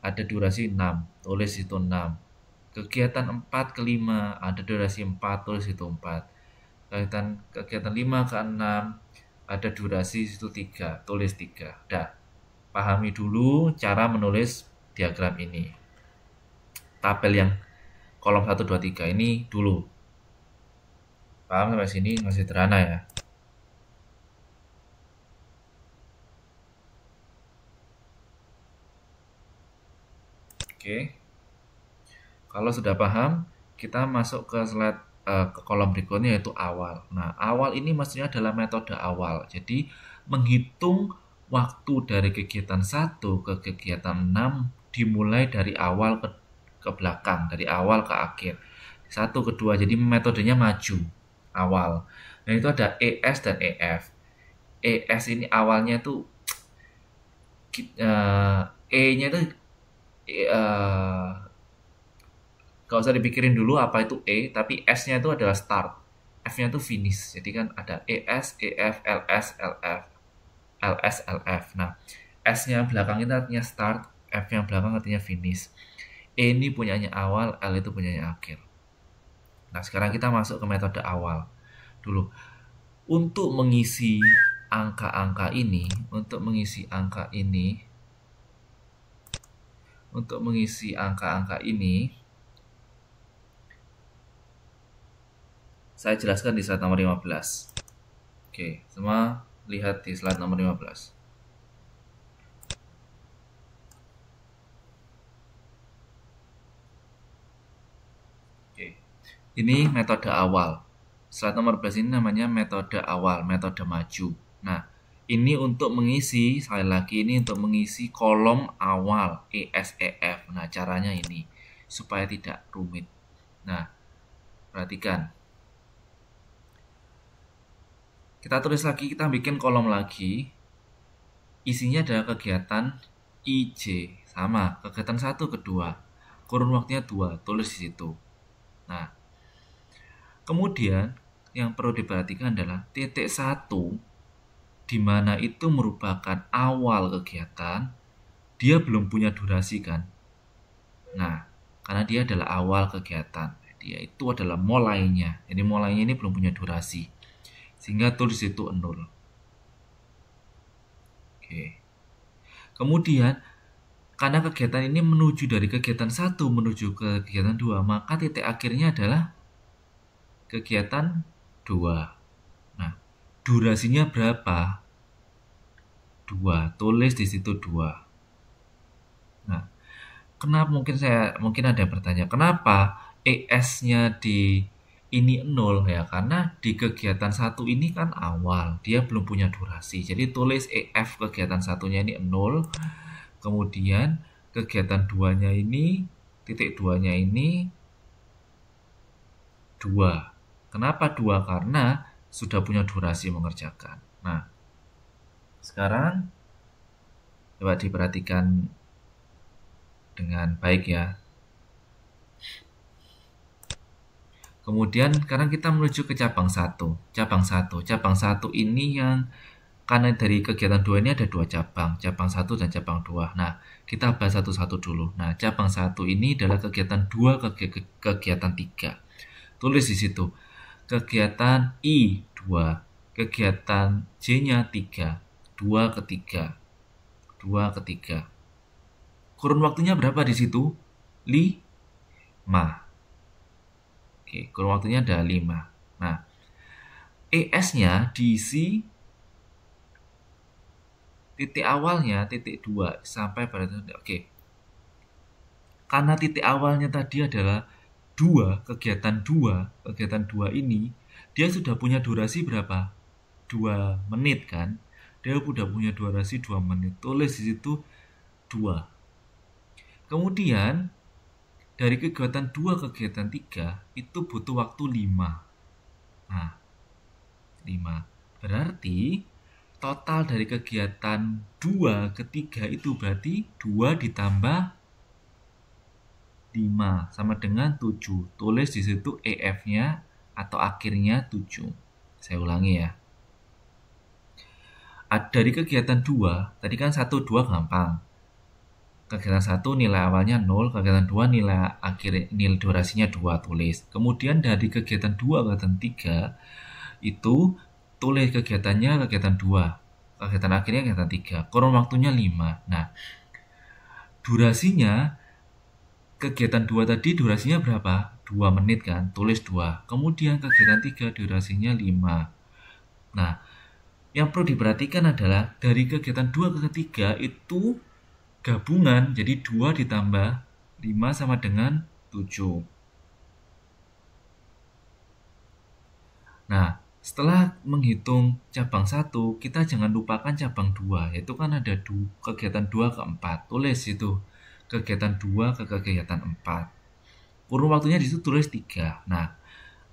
ada durasi 6, tulis itu 6. Kegiatan 4 ke 5 ada durasi 4, tulis itu 4. Kegiatan 5 ke 6 ada durasi itu 3, tulis 3. Udah. Pahami dulu cara menulis diagram ini. Tabel yang kolom 1, 2, 3 ini dulu. Paham sampai sini? Masih sederhana ya. Oke. Kalau sudah paham, kita masuk ke slide ke kolom berikutnya yaitu awal. Nah, awal ini maksudnya adalah metode awal. Jadi, menghitung waktu dari kegiatan 1 ke kegiatan 6 dimulai dari awal ke belakang, dari awal ke akhir. 1 ke 2, jadi metodenya maju, awal. Nah, itu ada ES dan EF. ES ini awalnya itu E-nya itu gak usah dipikirin dulu apa itu E, tapi S-nya itu adalah start, F-nya itu finish. Jadi kan ada ES, EF, LS, LF, LS, LF. Nah, S-nya belakang itu artinya start, F-nya belakang artinya finish. E ini punyanya awal, L itu punyanya akhir. Nah, sekarang kita masuk ke metode awal dulu. Untuk mengisi angka-angka ini, saya jelaskan di slide nomor 15. Oke, semua lihat di slide nomor 15. Oke, ini metode awal. Slide nomor 15 ini namanya metode awal, metode maju. Nah, ini untuk mengisi, sekali lagi ini untuk mengisi kolom awal ES, EF. Nah, caranya ini supaya tidak rumit. Nah, perhatikan. Kita tulis lagi, kita bikin kolom lagi. Isinya adalah kegiatan IJ. Sama, kegiatan 1 ke 2. Kurun waktunya 2, tulis di situ. Nah, kemudian yang perlu diperhatikan adalah titik 1, di mana itu merupakan awal kegiatan, dia belum punya durasi kan. Nah, karena dia adalah awal kegiatan, dia itu adalah mulainya. Jadi mulainya ini belum punya durasi. Sehingga tulis itu 0. Oke. Kemudian, karena kegiatan ini menuju dari kegiatan 1 menuju ke kegiatan 2, maka titik akhirnya adalah kegiatan 2. Nah, durasinya berapa? 2. Tulis di situ 2. Nah, kenapa mungkin ada yang bertanya, kenapa ES-nya di ini 0 ya? Karena di kegiatan 1 ini kan awal, dia belum punya durasi. Jadi tulis EF kegiatan 1-nya ini 0. Kemudian kegiatan 2-nya ini, titik 2-nya ini 2. Kenapa 2? Karena sudah punya durasi mengerjakan. Nah, sekarang coba diperhatikan dengan baik ya. Kemudian sekarang kita menuju ke cabang 1. Cabang 1 ini yang karena dari kegiatan 2 ini ada 2 cabang 1 dan cabang 2. Nah, kita bahas satu-satu dulu. Nah, cabang 1 ini adalah kegiatan 2 ke kegiatan 3. Tulis di situ. Kegiatan I 2, kegiatan J-nya 3, 2 ke 3. Kurun waktunya berapa di situ? 5. Oke, kurun waktunya ada 5. Nah, ES-nya diisi titik awalnya titik 2 sampai pada titik. Oke. Karena titik awalnya tadi adalah 2, kegiatan 2 ini dia sudah punya durasi berapa? 2 menit kan? Dia sudah punya durasi 2 menit. Tulis di situ 2. Kemudian dari kegiatan 2 ke kegiatan 3 itu butuh waktu 5. Nah, 5. Berarti total dari kegiatan 2 ke 3 itu berarti 2 ditambah 5 sama dengan 7. Tulis di situ EF-nya atau akhirnya 7. Saya ulangi ya. Dari kegiatan 2, tadi kan 1, 2 gampang. Kegiatan 1 nilai awalnya 0, kegiatan 2 nilai durasinya 2, tulis. Kemudian dari kegiatan 2 kegiatan 3 itu tulis kegiatannya kegiatan 2. Kegiatan akhirnya kegiatan 3. Kurun waktunya 5. Nah, durasinya kegiatan 2 tadi durasinya berapa? 2 menit kan? Tulis 2. Kemudian kegiatan 3 durasinya 5. Nah, yang perlu diperhatikan adalah dari kegiatan 2 ke 3 itu gabungan, jadi 2 ditambah 5 sama dengan 7. Nah, setelah menghitung cabang 1, kita jangan lupakan cabang 2, yaitu kan ada kegiatan 2 ke 4. Tulis itu, kegiatan 2 ke kegiatan 4. Kurun waktunya disitu tulis 3. Nah,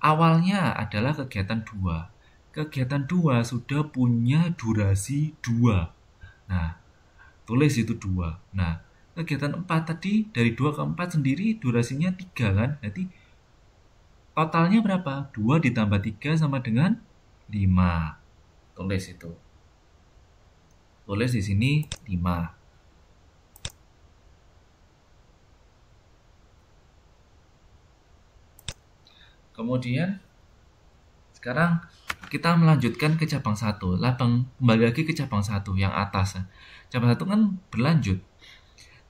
awalnya adalah kegiatan 2. Kegiatan 2 sudah punya durasi 2. Nah, tulis itu 2. Nah, kegiatan 4 tadi dari 2 ke 4 sendiri durasinya 3 kan? Jadi totalnya berapa? 2 ditambah 3 sama dengan 5. Tulis itu. Tulis di sini 5. Kemudian sekarang kita melanjutkan ke cabang 1. Kembali lagi ke cabang 1 yang atas. Cabang 1 kan berlanjut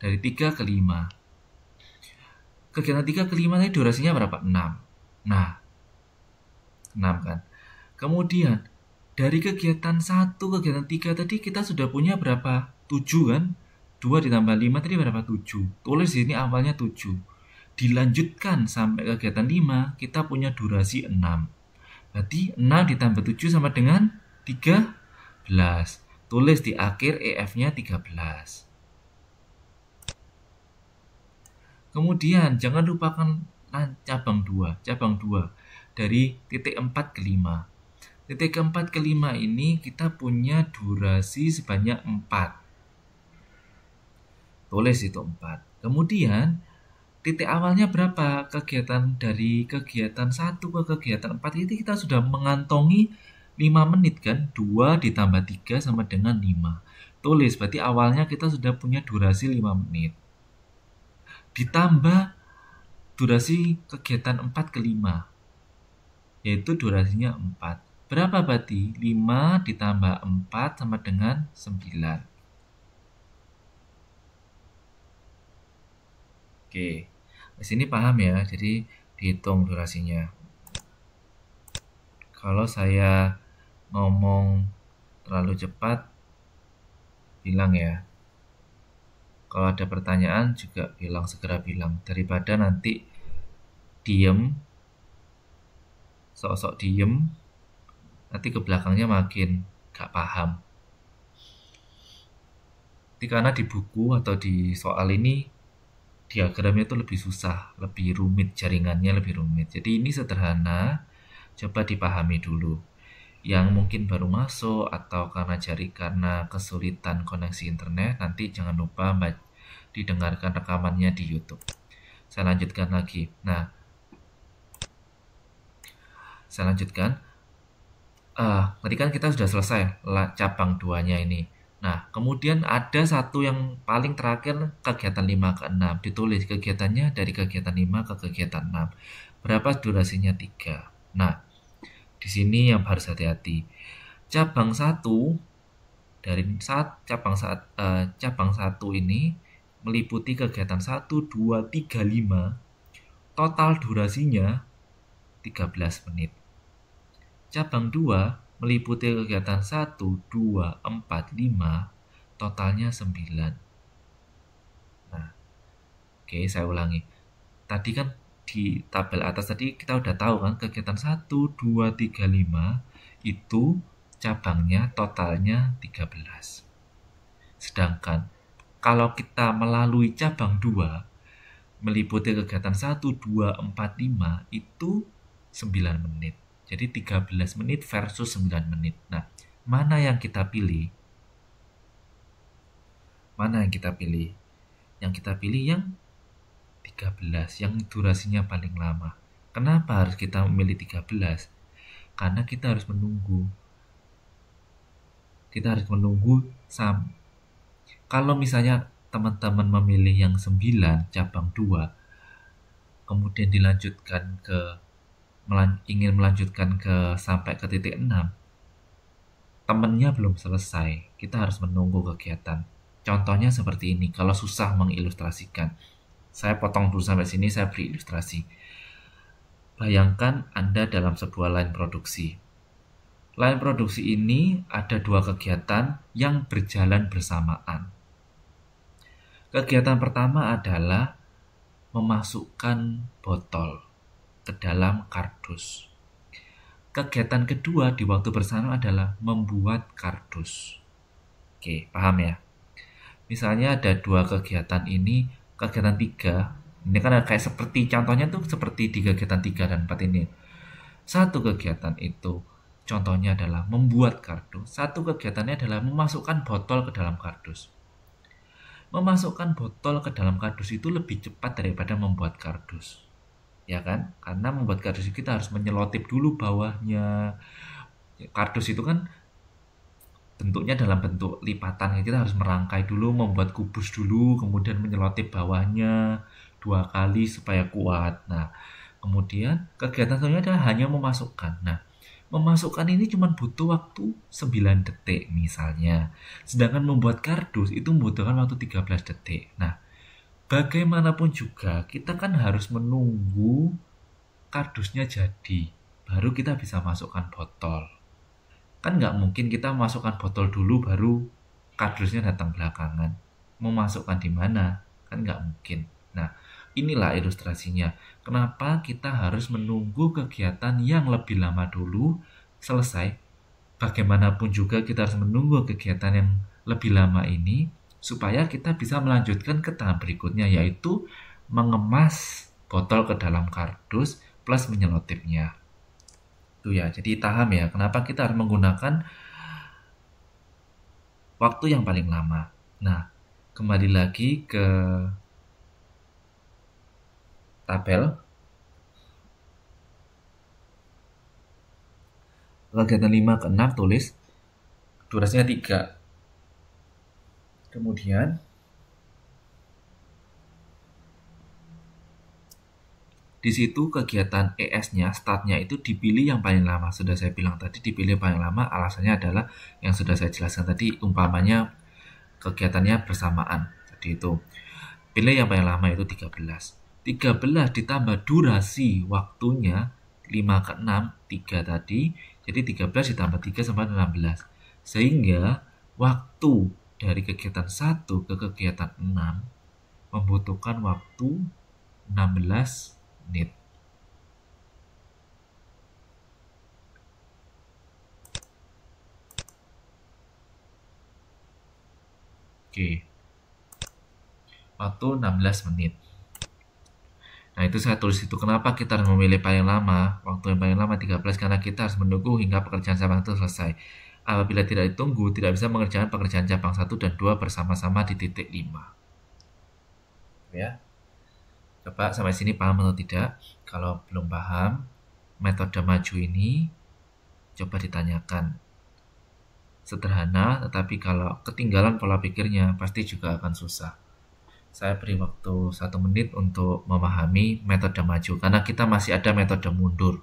dari 3 ke 5. Kegiatan 3 ke 5 tadi durasinya berapa? 6. Nah, 6 kan. Kemudian dari kegiatan 1 kegiatan 3 tadi kita sudah punya berapa? 7 kan? 2 ditambah 5 tadi berapa? 7. Tulis ini awalnya 7. Dilanjutkan sampai kegiatan 5, kita punya durasi 6. Berarti 6 ditambah 7 sama dengan 13. Tulis di akhir EF-nya 13. Kemudian jangan lupakan cabang 2. Cabang 2 dari titik 4 ke 5. Titik keempat ke 5 ini kita punya durasi sebanyak 4. Tulis itu 4. Kemudian titik awalnya berapa? Kegiatan dari kegiatan 1 ke kegiatan 4 ini kita sudah mengantongi 5 menit kan? 2 ditambah 3 sama dengan 5. Tulis, berarti awalnya kita sudah punya durasi 5 menit. Ditambah durasi kegiatan 4 ke 5. Yaitu durasinya 4. Berapa berarti? 5 ditambah 4 sama dengan 9. Oke, di sini paham ya, jadi dihitung durasinya. Kalau saya ngomong terlalu cepat, bilang ya. Kalau ada pertanyaan juga segera bilang. Daripada nanti diem, sok-sok diem, nanti ke belakangnya makin gak paham. Jadi karena di buku atau di soal ini diagramnya itu lebih susah, lebih rumit, jaringannya lebih rumit. Jadi ini sederhana, coba dipahami dulu. Yang mungkin baru masuk atau karena kesulitan koneksi internet, nanti jangan lupa didengarkan rekamannya di YouTube. Saya lanjutkan lagi. Nah, saya lanjutkan. Tadi kan kita sudah selesai cabang 2-nya ini. Nah, kemudian ada satu yang paling terakhir, kegiatan 5 ke 6. Ditulis kegiatannya dari kegiatan 5 ke kegiatan 6. Berapa durasinya? 3. Nah, di sini yang harus hati-hati. Cabang 1 dari cabang 1 ini meliputi kegiatan 1, 2, 3, 5. Total durasinya 13 menit. Cabang 2 meliputi kegiatan 1, 2, 4, 5, totalnya 9. Nah, oke, saya ulangi. Tadi kan di tabel atas tadi kita udah tahu kan, kegiatan 1, 2, 3, 5 itu cabangnya totalnya 13. Sedangkan kalau kita melalui cabang 2 meliputi kegiatan 1, 2, 4, 5 itu 9 menit. Jadi 13 menit versus 9 menit. Nah, mana yang kita pilih? Mana yang kita pilih? Yang kita pilih yang 13, yang durasinya paling lama. Kenapa harus kita memilih 13? Karena kita harus menunggu. Kita harus menunggu kalau misalnya teman-teman memilih yang 9 cabang 2, kemudian dilanjutkan ingin melanjutkan sampai ke titik 6, temennya belum selesai, kita harus menunggu kegiatan. Contohnya seperti ini, kalau susah mengilustrasikan. Saya potong dulu sampai sini, saya beri ilustrasi. Bayangkan Anda dalam sebuah line produksi. Line produksi ini ada 2 kegiatan yang berjalan bersamaan. Kegiatan pertama adalah memasukkan botol ke dalam kardus. Kegiatan kedua di waktu bersamaan adalah membuat kardus. Oke, paham ya? Misalnya ada 2 kegiatan ini, kegiatan 3, ini kan kayak seperti, contohnya tuh seperti di kegiatan 3 dan 4 ini. Satu kegiatan itu, contohnya adalah membuat kardus. Satu kegiatannya adalah memasukkan botol ke dalam kardus. Memasukkan botol ke dalam kardus itu lebih cepat daripada membuat kardus. Ya kan? Karena membuat kardus kita harus menyelotip dulu bawahnya. Kardus itu kan bentuknya dalam bentuk lipatan. Kita harus merangkai dulu, membuat kubus dulu, kemudian menyelotip bawahnya 2 kali supaya kuat. Nah, kemudian kegiatan selanjutnya adalah hanya memasukkan. Nah, memasukkan ini cuma butuh waktu 9 detik misalnya. Sedangkan membuat kardus itu membutuhkan waktu 13 detik. Nah, bagaimanapun juga kita kan harus menunggu kardusnya jadi. Baru kita bisa masukkan botol. Kan nggak mungkin kita masukkan botol dulu baru kardusnya datang belakangan. Mau masukkan di mana? Kan nggak mungkin. Nah, inilah ilustrasinya. Kenapa kita harus menunggu kegiatan yang lebih lama dulu selesai. Bagaimanapun juga kita harus menunggu kegiatan yang lebih lama ini supaya kita bisa melanjutkan ke tahap berikutnya, yaitu mengemas botol ke dalam kardus plus menyelotipnya. Itu ya, jadi paham ya kenapa kita harus menggunakan waktu yang paling lama. Nah, kembali lagi ke tabel. Kegiatan 5 ke 6 tulis durasinya 3. Kemudian di situ kegiatan ES-nya, startnya itu dipilih yang paling lama. Sudah saya bilang tadi dipilih paling lama, alasannya adalah yang sudah saya jelaskan tadi, umpamanya kegiatannya bersamaan. Jadi itu pilih yang paling lama itu 13. 13 ditambah durasi waktunya 5 ke 6, 3 tadi. Jadi 13 ditambah 3 sama 16. Sehingga waktu dari kegiatan 1 ke kegiatan 6 membutuhkan waktu 16 menit. Oke. Waktu 16 menit. Nah, itu saya tulis itu. Kenapa kita harus memilih paling lama? Waktu yang paling lama 13 karena kita harus menunggu hingga pekerjaan cabang itu selesai. Apabila tidak ditunggu, tidak bisa mengerjakan pekerjaan cabang 1 dan 2 bersama-sama di titik 5. Ya. Coba sampai sini paham atau tidak? Kalau belum paham, metode maju ini coba ditanyakan. Sederhana, tetapi kalau ketinggalan pola pikirnya pasti juga akan susah. Saya beri waktu 1 menit untuk memahami metode maju, karena kita masih ada metode mundur.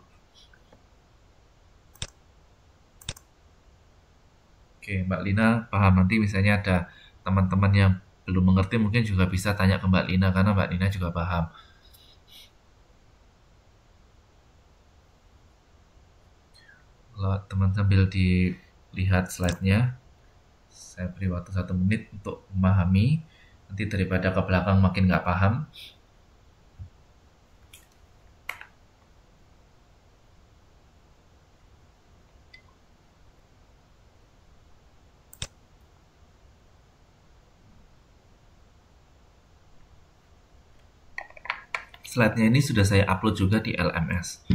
Oke, Mbak Lina paham. Nanti misalnya ada teman-teman yang belum mengerti, mungkin juga bisa tanya ke Mbak Lina, karena Mbak Lina juga paham. Kalau teman sambil dilihat slide-nya, saya beri waktu 1 menit untuk memahami. Nanti daripada ke belakang makin nggak paham. Slide-nya ini sudah saya upload juga di LMS.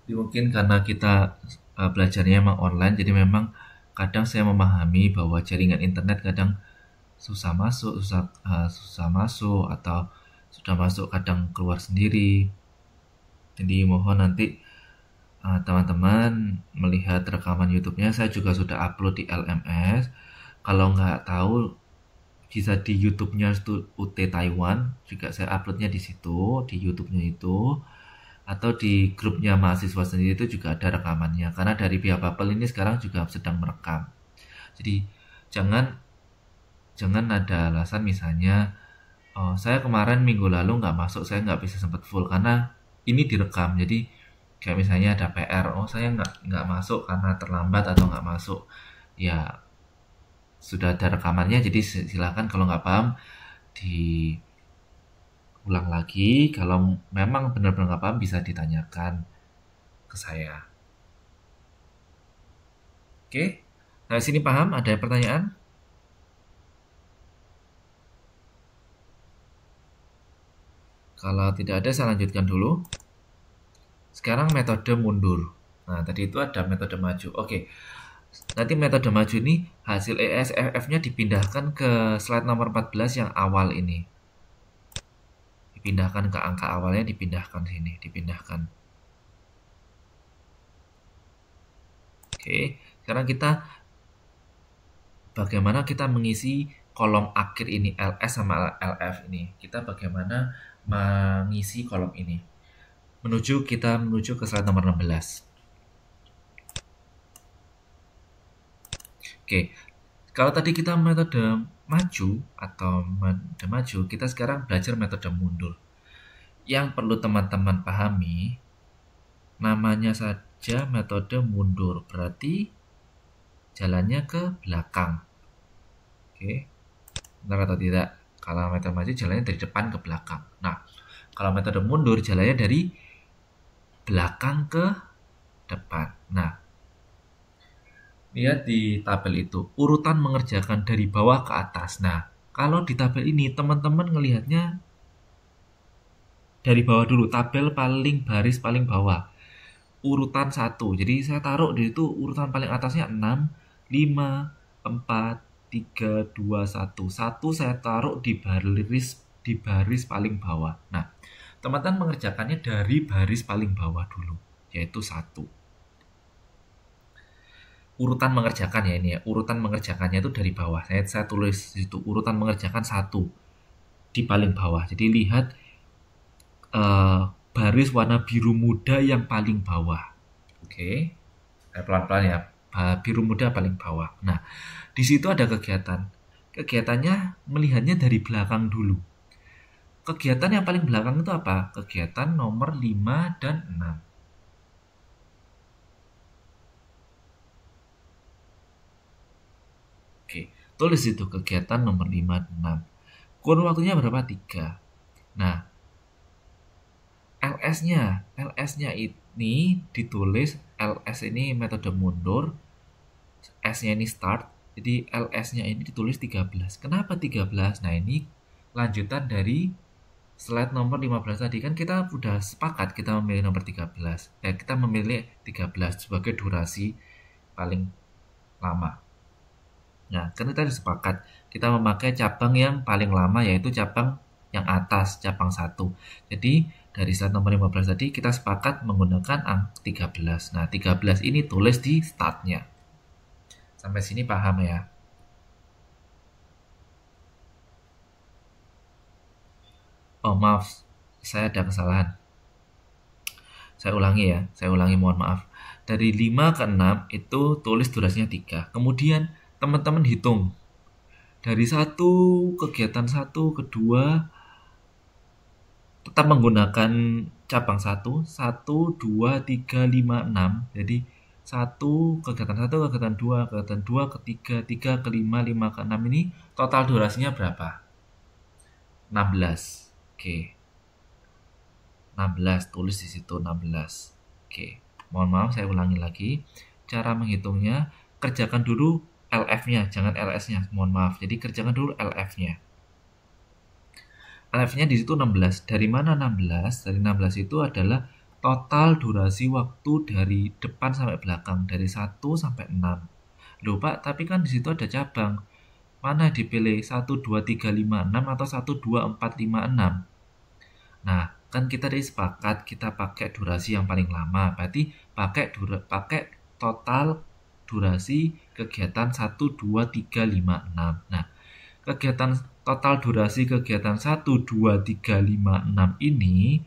Mungkin karena kita belajarnya memang online, jadi memang kadang saya memahami bahwa jaringan internet kadang susah masuk atau sudah masuk kadang keluar sendiri. Jadi mohon nanti teman-teman melihat rekaman YouTube-nya, saya juga sudah upload di LMS. Kalau nggak tahu, bisa di YouTube-nya UT Taiwan, juga saya uploadnya di situ, di YouTube-nya itu, atau di grupnya mahasiswa sendiri itu juga ada rekamannya. Karena dari pihak Bapel ini sekarang juga sedang merekam. Jadi jangan ada alasan misalnya, oh, saya kemarin minggu lalu nggak masuk, saya nggak bisa sempat full karena ini direkam. Jadi kayak misalnya ada PR, oh saya nggak masuk karena terlambat atau nggak masuk, ya sudah ada rekamannya. Jadi silakan kalau nggak paham diulang lagi. Kalau memang benar-benar nggak paham bisa ditanyakan ke saya. Oke, nah sini paham? Ada pertanyaan? Kalau tidak ada, saya lanjutkan dulu. Sekarang metode mundur. Nah, tadi itu ada metode maju. Oke. Nanti metode maju ini hasil ESFF-nya dipindahkan ke slide nomor 14 yang awal ini. Dipindahkan ke angka awalnya, dipindahkan sini, dipindahkan. Oke, sekarang bagaimana kita mengisi kolom akhir ini, LS sama LF ini. Kita bagaimana mengisi kolom ini. Kita menuju ke slide nomor 16. Oke, kalau tadi kita metode maju atau metode maju, kita sekarang belajar metode mundur. Yang perlu teman-teman pahami, namanya saja metode mundur, berarti jalannya ke belakang. Oke, benar atau tidak? Kalau metode maju jalannya dari depan ke belakang. Nah, kalau metode mundur jalannya dari belakang ke depan. Nah, lihat di tabel itu, urutan mengerjakan dari bawah ke atas. Nah, kalau di tabel ini, teman-teman ngelihatnya dari bawah dulu, tabel baris paling bawah. Urutan 1. Jadi saya taruh di situ urutan paling atasnya 6, 5, 4, 3, 2, 1. 1 saya taruh di baris paling bawah. Nah, teman-teman mengerjakannya dari baris paling bawah dulu, yaitu 1. Urutan mengerjakan ya ini ya. Urutan mengerjakannya itu dari bawah. Saya tulis itu urutan mengerjakan 1 di paling bawah. Jadi lihat baris warna biru muda yang paling bawah. Oke. Pelan-pelan ya. Biru muda paling bawah. Nah, di situ ada kegiatan. Kegiatannya melihatnya dari belakang dulu. Kegiatan yang paling belakang itu apa? Kegiatan nomor 5 dan 6. Oke, tulis itu kegiatan nomor 5 dan 6. Kurun waktunya berapa? 3. Nah, LS-nya ini ditulis, LS ini metode mundur, S-nya ini start, jadi LS-nya ini ditulis 13. Kenapa 13? Nah, ini lanjutan dari slide nomor 15 tadi. Kan kita udah sepakat kita memilih nomor 13. Kita memilih 13 sebagai durasi paling lama. Nah, kan kita sepakat kita memakai cabang yang paling lama, yaitu cabang yang atas, cabang 1. Jadi, dari slide nomor 15 tadi kita sepakat menggunakan angka 13. Nah, 13 ini tulis di startnya. Sampai sini paham ya? Oh, maaf. Saya ada kesalahan. Saya ulangi, mohon maaf. Dari 5 ke 6 itu tulis durasinya 3. Kemudian teman-teman hitung dari kegiatan 1, kedua tetap menggunakan cabang 1, 2, 3, 5, 6. Jadi 1, kegiatan 1, kegiatan 2, kegiatan 2, ketiga, 3, kelima, 5, ke 6 ini total durasinya berapa? 16. Oke. 16, tulis di situ 16. Oke. Mohon maaf, saya ulangi lagi. Cara menghitungnya, kerjakan dulu LF-nya, jangan LS-nya. Mohon maaf. Jadi kerjakan dulu LF-nya. LF-nya di situ 16. Dari mana 16? Dari 16 itu adalah total durasi waktu dari depan sampai belakang, dari 1 sampai 6. Loh Pak, tapi kan di situ ada cabang. Mana dipilih? 1, 2, 3, 5, 6 atau 1, 2, 4, 5, 6? Nah, kan kita tadi sepakat kita pakai durasi yang paling lama. Berarti pakai total durasi kegiatan 1, 2, 3, 5, 6. Nah, kegiatan total durasi kegiatan 1, 2, 3, 5, 6 ini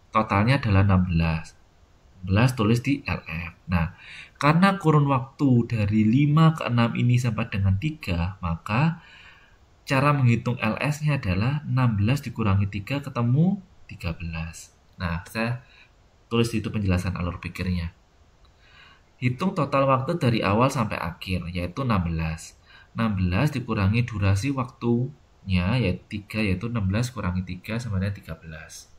totalnya adalah 16. 16 tulis di LF. Nah, karena kurun waktu dari 5 ke 6 ini sama dengan 3, maka cara menghitung LS-nya adalah 16 dikurangi 3 ketemu 13. Nah, saya tulis itu penjelasan alur pikirnya. Hitung total waktu dari awal sampai akhir, yaitu 16. 16 dikurangi durasi waktunya, yaitu 3, yaitu 16 kurangi 3 sama dengan 13.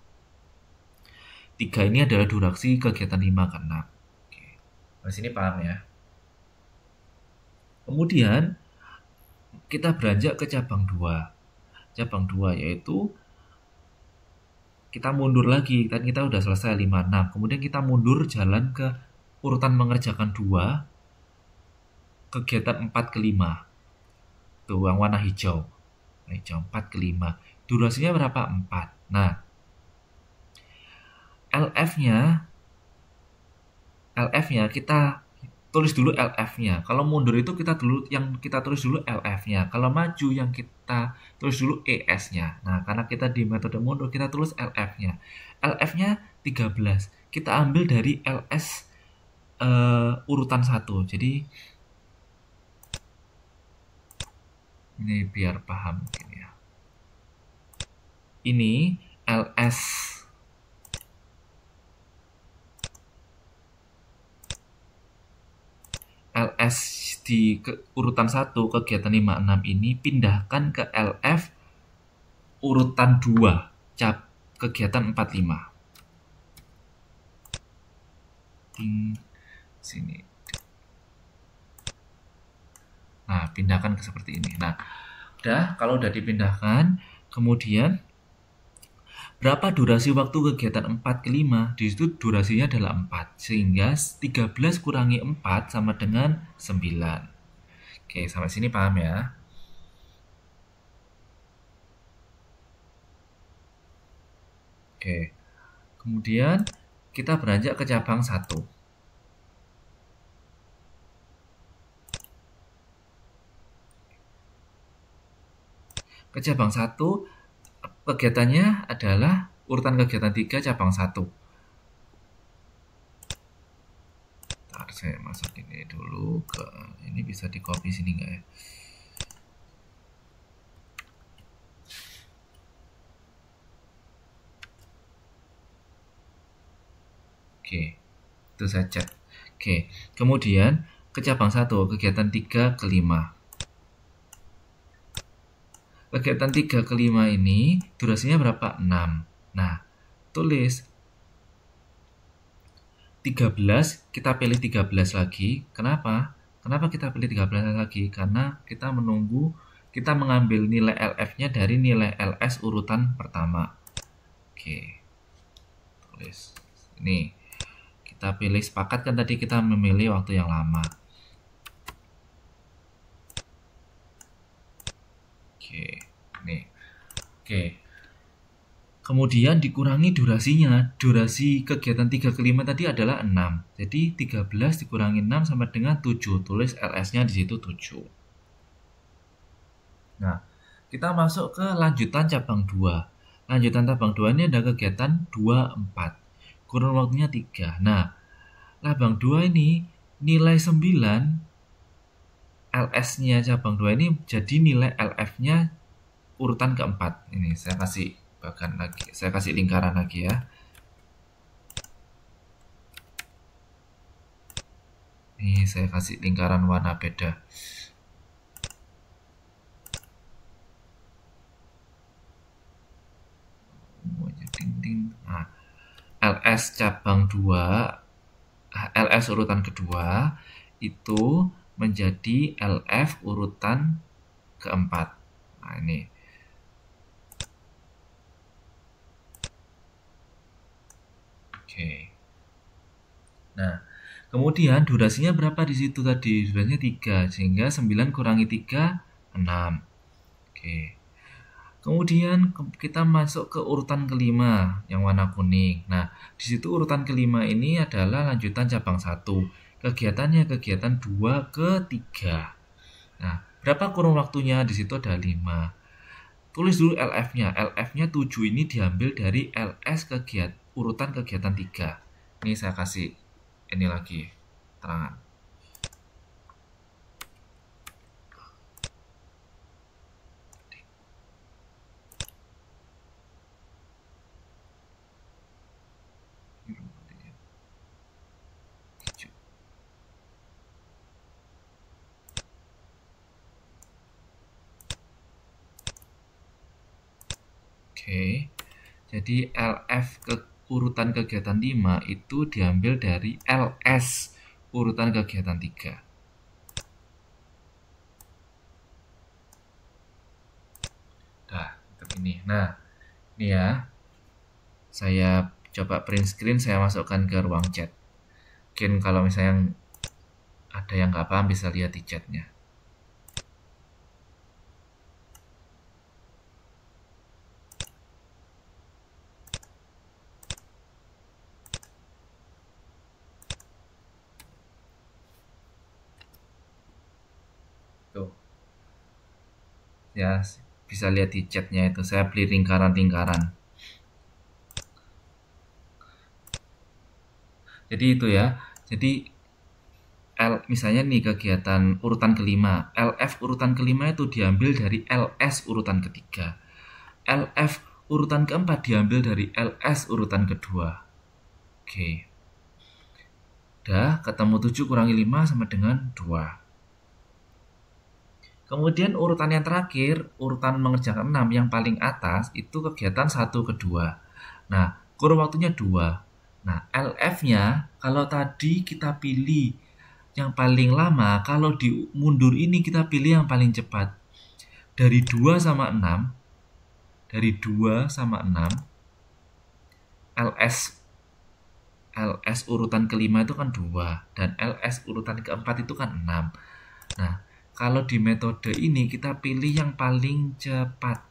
3 ini adalah durasi kegiatan 5 ke 6. Oke. Di sini paham ya? Kemudian kita beranjak ke cabang 2. Cabang 2 yaitu kita mundur lagi. Kan kita udah selesai 5, 6. Kemudian kita mundur jalan ke urutan mengerjakan 2. Kegiatan 4 ke 5. Tuh yang warna hijau. Hijau 4 ke 5. Durasinya berapa? 4. Nah, LF-nya kita tulis dulu LF-nya. Kalau mundur itu kita tulis dulu LF-nya. Kalau maju yang kita tulis dulu ES-nya. Nah, karena kita di metode mundur kita tulis LF-nya. LF-nya 13. Kita ambil dari LS urutan 1. Jadi ini biar paham mungkin ya. Ini LS di urutan 1 kegiatan 5, 6 ini pindahkan ke LF urutan 2 kegiatan 4, 5. Sini. Nah, pindahkan ke seperti ini. Nah, kalau udah dipindahkan, kemudian berapa durasi waktu kegiatan 4 ke 5? Di situ durasinya adalah 4. Sehingga 13 kurangi 4 sama dengan 9. Oke, sampai sini paham ya? Oke. Kemudian kita beranjak ke cabang 1. Ke cabang 1 kegiatannya adalah urutan kegiatan 3 cabang 1. Ntar saya masuk ini dulu ke ini, bisa di copy sini enggak ya? Oke. Itu saya cek. Oke. Kemudian ke cabang 1 kegiatan 3 ke 5. Kegiatan 3 ke 5 ini durasinya berapa? 6. Nah, tulis 13, kita pilih 13 lagi. Kenapa? Kenapa kita pilih 13 lagi? Karena kita mengambil nilai LF-nya dari nilai LS urutan pertama. Oke. Tulis. Ini. Kita pilih sepakat kan tadi kita memilih waktu yang lama. Oke, nih. Oke. Kemudian dikurangi durasinya. Durasi kegiatan 3 ke 5 tadi adalah 6. Jadi 13 dikurangi 6 sama dengan 7. Tulis LS-nya di situ 7. Nah, kita masuk ke lanjutan cabang 2. Lanjutan cabang 2 ini ada kegiatan 2, 4. Kurun waktunya 3. Nah, cabang 2 ini nilai 9 LS-nya cabang 2 ini jadi nilai LF-nya urutan keempat. Ini saya kasih bahkan lagi, saya kasih lingkaran lagi ya. Ini saya kasih lingkaran warna beda. Nah, LS cabang 2, LS urutan kedua itu menjadi LF urutan keempat. Nah, ini. Oke. Nah, kemudian durasinya berapa di situ tadi? Durasinya 3, sehingga 9 kurangi 3, 6. Oke. Kemudian kita masuk ke urutan kelima yang warna kuning. Nah, di situ urutan kelima ini adalah lanjutan cabang 1. kegiatannya kegiatan 2 ke 3. Nah, berapa kurun waktunya? Di situ ada 5. Tulis dulu LF-nya. LF-nya 7 ini diambil dari LS urutan kegiatan 3. Ini saya kasih ini lagi terangan. Oke, jadi LF urutan kegiatan 5 itu diambil dari LS urutan kegiatan 3. Nah, itu ini. Nah, ini ya. Saya coba print screen, saya masukkan ke ruang chat. Mungkin kalau misalnya ada yang nggak paham bisa lihat di chatnya. Tuh. Ya, bisa lihat di chatnya itu. Saya beli lingkaran-lingkaran. Jadi itu ya. Jadi misalnya nih kegiatan urutan kelima. LF urutan kelima itu diambil dari LS urutan ketiga. LF urutan keempat diambil dari LS urutan kedua. Oke. Udah, ketemu 7 kurangi 5 sama dengan 2. Kemudian urutan yang terakhir, urutan mengerjakan 6 yang paling atas itu kegiatan 1 ke 2. Nah, kurun waktunya 2. Nah, LF-nya kalau tadi kita pilih yang paling lama, kalau di mundur ini kita pilih yang paling cepat. Dari 2 sama 6, dari 2 sama 6, LS urutan kelima itu kan 2, dan LS urutan keempat itu kan 6. Nah, kalau di metode ini kita pilih yang paling cepat.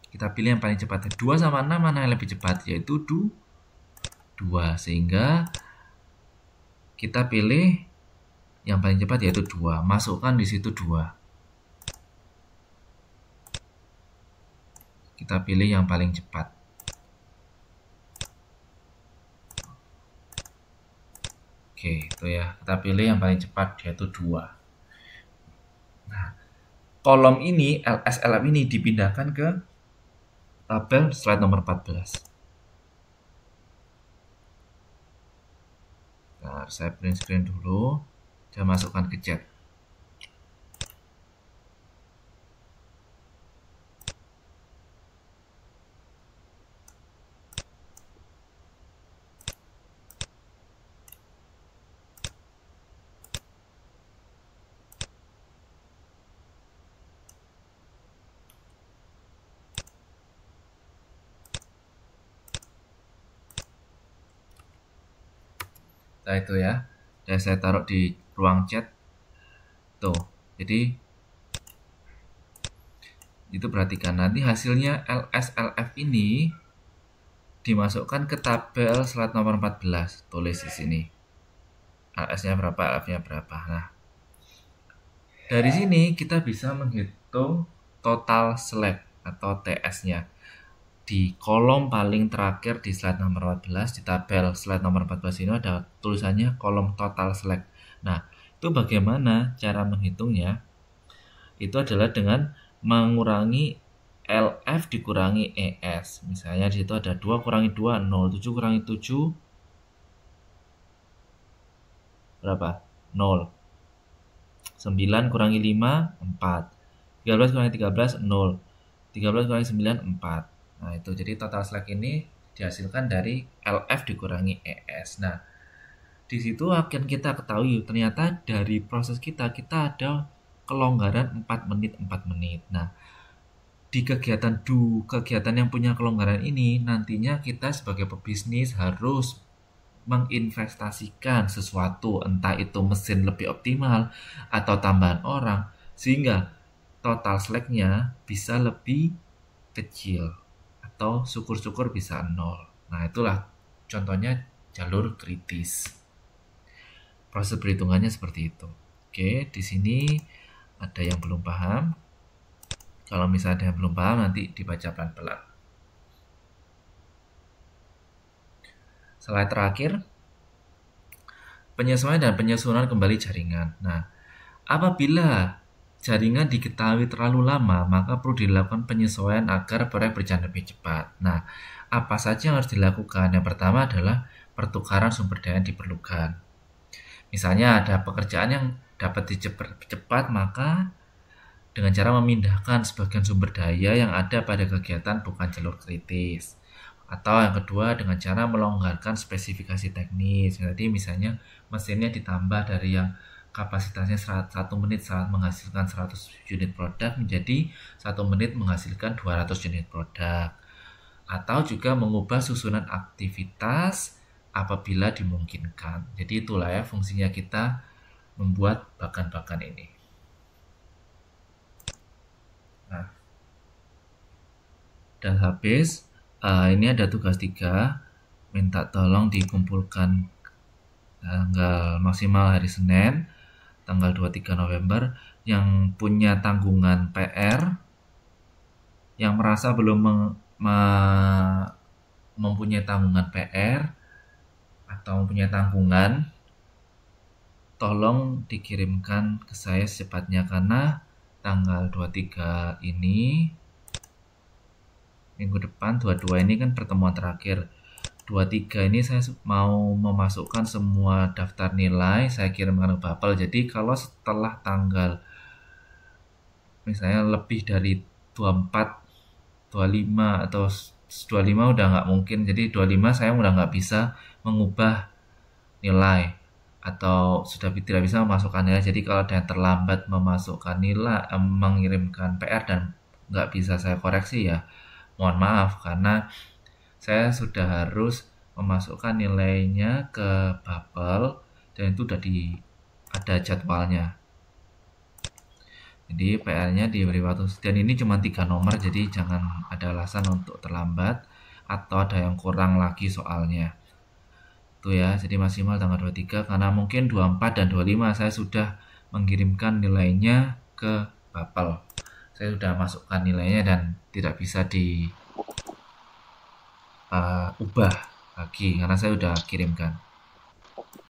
Kita pilih yang paling cepat. 2 sama 6 mana yang lebih cepat? Yaitu 2. Sehingga kita pilih yang paling cepat yaitu 2. Masukkan di situ 2. Kita pilih yang paling cepat. Oke, itu ya. Kita pilih yang paling cepat yaitu 2. Nah, kolom ini, LSLM ini dipindahkan ke tabel slide nomor 14. Nah, saya print screen dulu. Saya masukkan ke chat. Nah, itu ya. Dan saya taruh di ruang chat. Tuh. Jadi itu perhatikan nanti hasilnya LSLF ini dimasukkan ke tabel slide nomor 14. Tulis di sini. LS-nya berapa, LF-nya berapa. Nah, dari sini kita bisa menghitung total select atau TS-nya. Di kolom paling terakhir di slide nomor 14, di tabel slide nomor 14 ini ada tulisannya kolom total select. Nah, itu bagaimana cara menghitungnya? Itu adalah dengan mengurangi LF dikurangi ES. Misalnya di situ ada 2 kurangi 2, 0. 7 kurangi 7, berapa? 0. 9 kurangi 5, 4. 13 kurangi 13, 0. 13 kurangi 9, 4. Nah, itu jadi total select ini dihasilkan dari LF dikurangi ES. Nah, di situ akan kita ketahui ternyata dari proses kita ada kelonggaran 4 menit 4 menit. Nah, di kegiatan yang punya kelonggaran ini nantinya kita sebagai pebisnis harus menginvestasikan sesuatu, entah itu mesin lebih optimal atau tambahan orang, sehingga total select-nya bisa lebih kecil atau syukur-syukur bisa 0. Nah, itulah contohnya jalur kritis. Proses perhitungannya seperti itu. Oke, di sini ada yang belum paham. Kalau misalnya ada yang belum paham, nanti dibaca pelan-pelan. Slide terakhir, penyesuaian dan penyusunan kembali jaringan. Nah, apabila jaringan diketahui terlalu lama, maka perlu dilakukan penyesuaian agar proyek berjalan lebih cepat. Nah, apa saja yang harus dilakukan? Yang pertama adalah pertukaran sumber daya yang diperlukan. Misalnya ada pekerjaan yang dapat dicepat, maka dengan cara memindahkan sebagian sumber daya yang ada pada kegiatan bukan jalur kritis. Atau yang kedua dengan cara melonggarkan spesifikasi teknis. Jadi misalnya mesinnya ditambah dari yang kapasitasnya 1 menit saat menghasilkan 100 unit produk menjadi 1 menit menghasilkan 200 unit produk. Atau juga mengubah susunan aktivitas apabila dimungkinkan. Jadi itulah ya fungsinya kita membuat bakan-bakan ini. Nah, dan habis ini ada tugas 3, minta tolong dikumpulkan tanggal maksimal hari Senin, tanggal 23 November, yang punya tanggungan PR, yang merasa belum mempunyai tanggungan PR, atau mempunyai tanggungan, tolong dikirimkan ke saya secepatnya, karena tanggal 23 ini minggu depan, 22 ini kan pertemuan terakhir. 23 ini saya mau memasukkan semua daftar nilai, saya kirimkan ke Bapel. Jadi kalau setelah tanggal misalnya lebih dari 24, 25 atau 25 udah nggak mungkin. Jadi 25 saya udah nggak bisa mengubah nilai atau sudah tidak bisa memasukkan nilai. Jadi kalau ada yang terlambat memasukkan nilai, mengirimkan PR dan nggak bisa saya koreksi, ya mohon maaf, karena saya sudah harus memasukkan nilainya ke Bapel dan itu udah ada jadwalnya. Jadi PR-nya diberi waktu, dan ini cuma 3 nomor, jadi jangan ada alasan untuk terlambat atau ada yang kurang lagi soalnya. Itu ya, jadi maksimal tanggal 23, karena mungkin 24 dan 25 saya sudah mengirimkan nilainya ke Bapel. Saya sudah masukkan nilainya dan tidak bisa diubah lagi karena saya sudah kirimkan.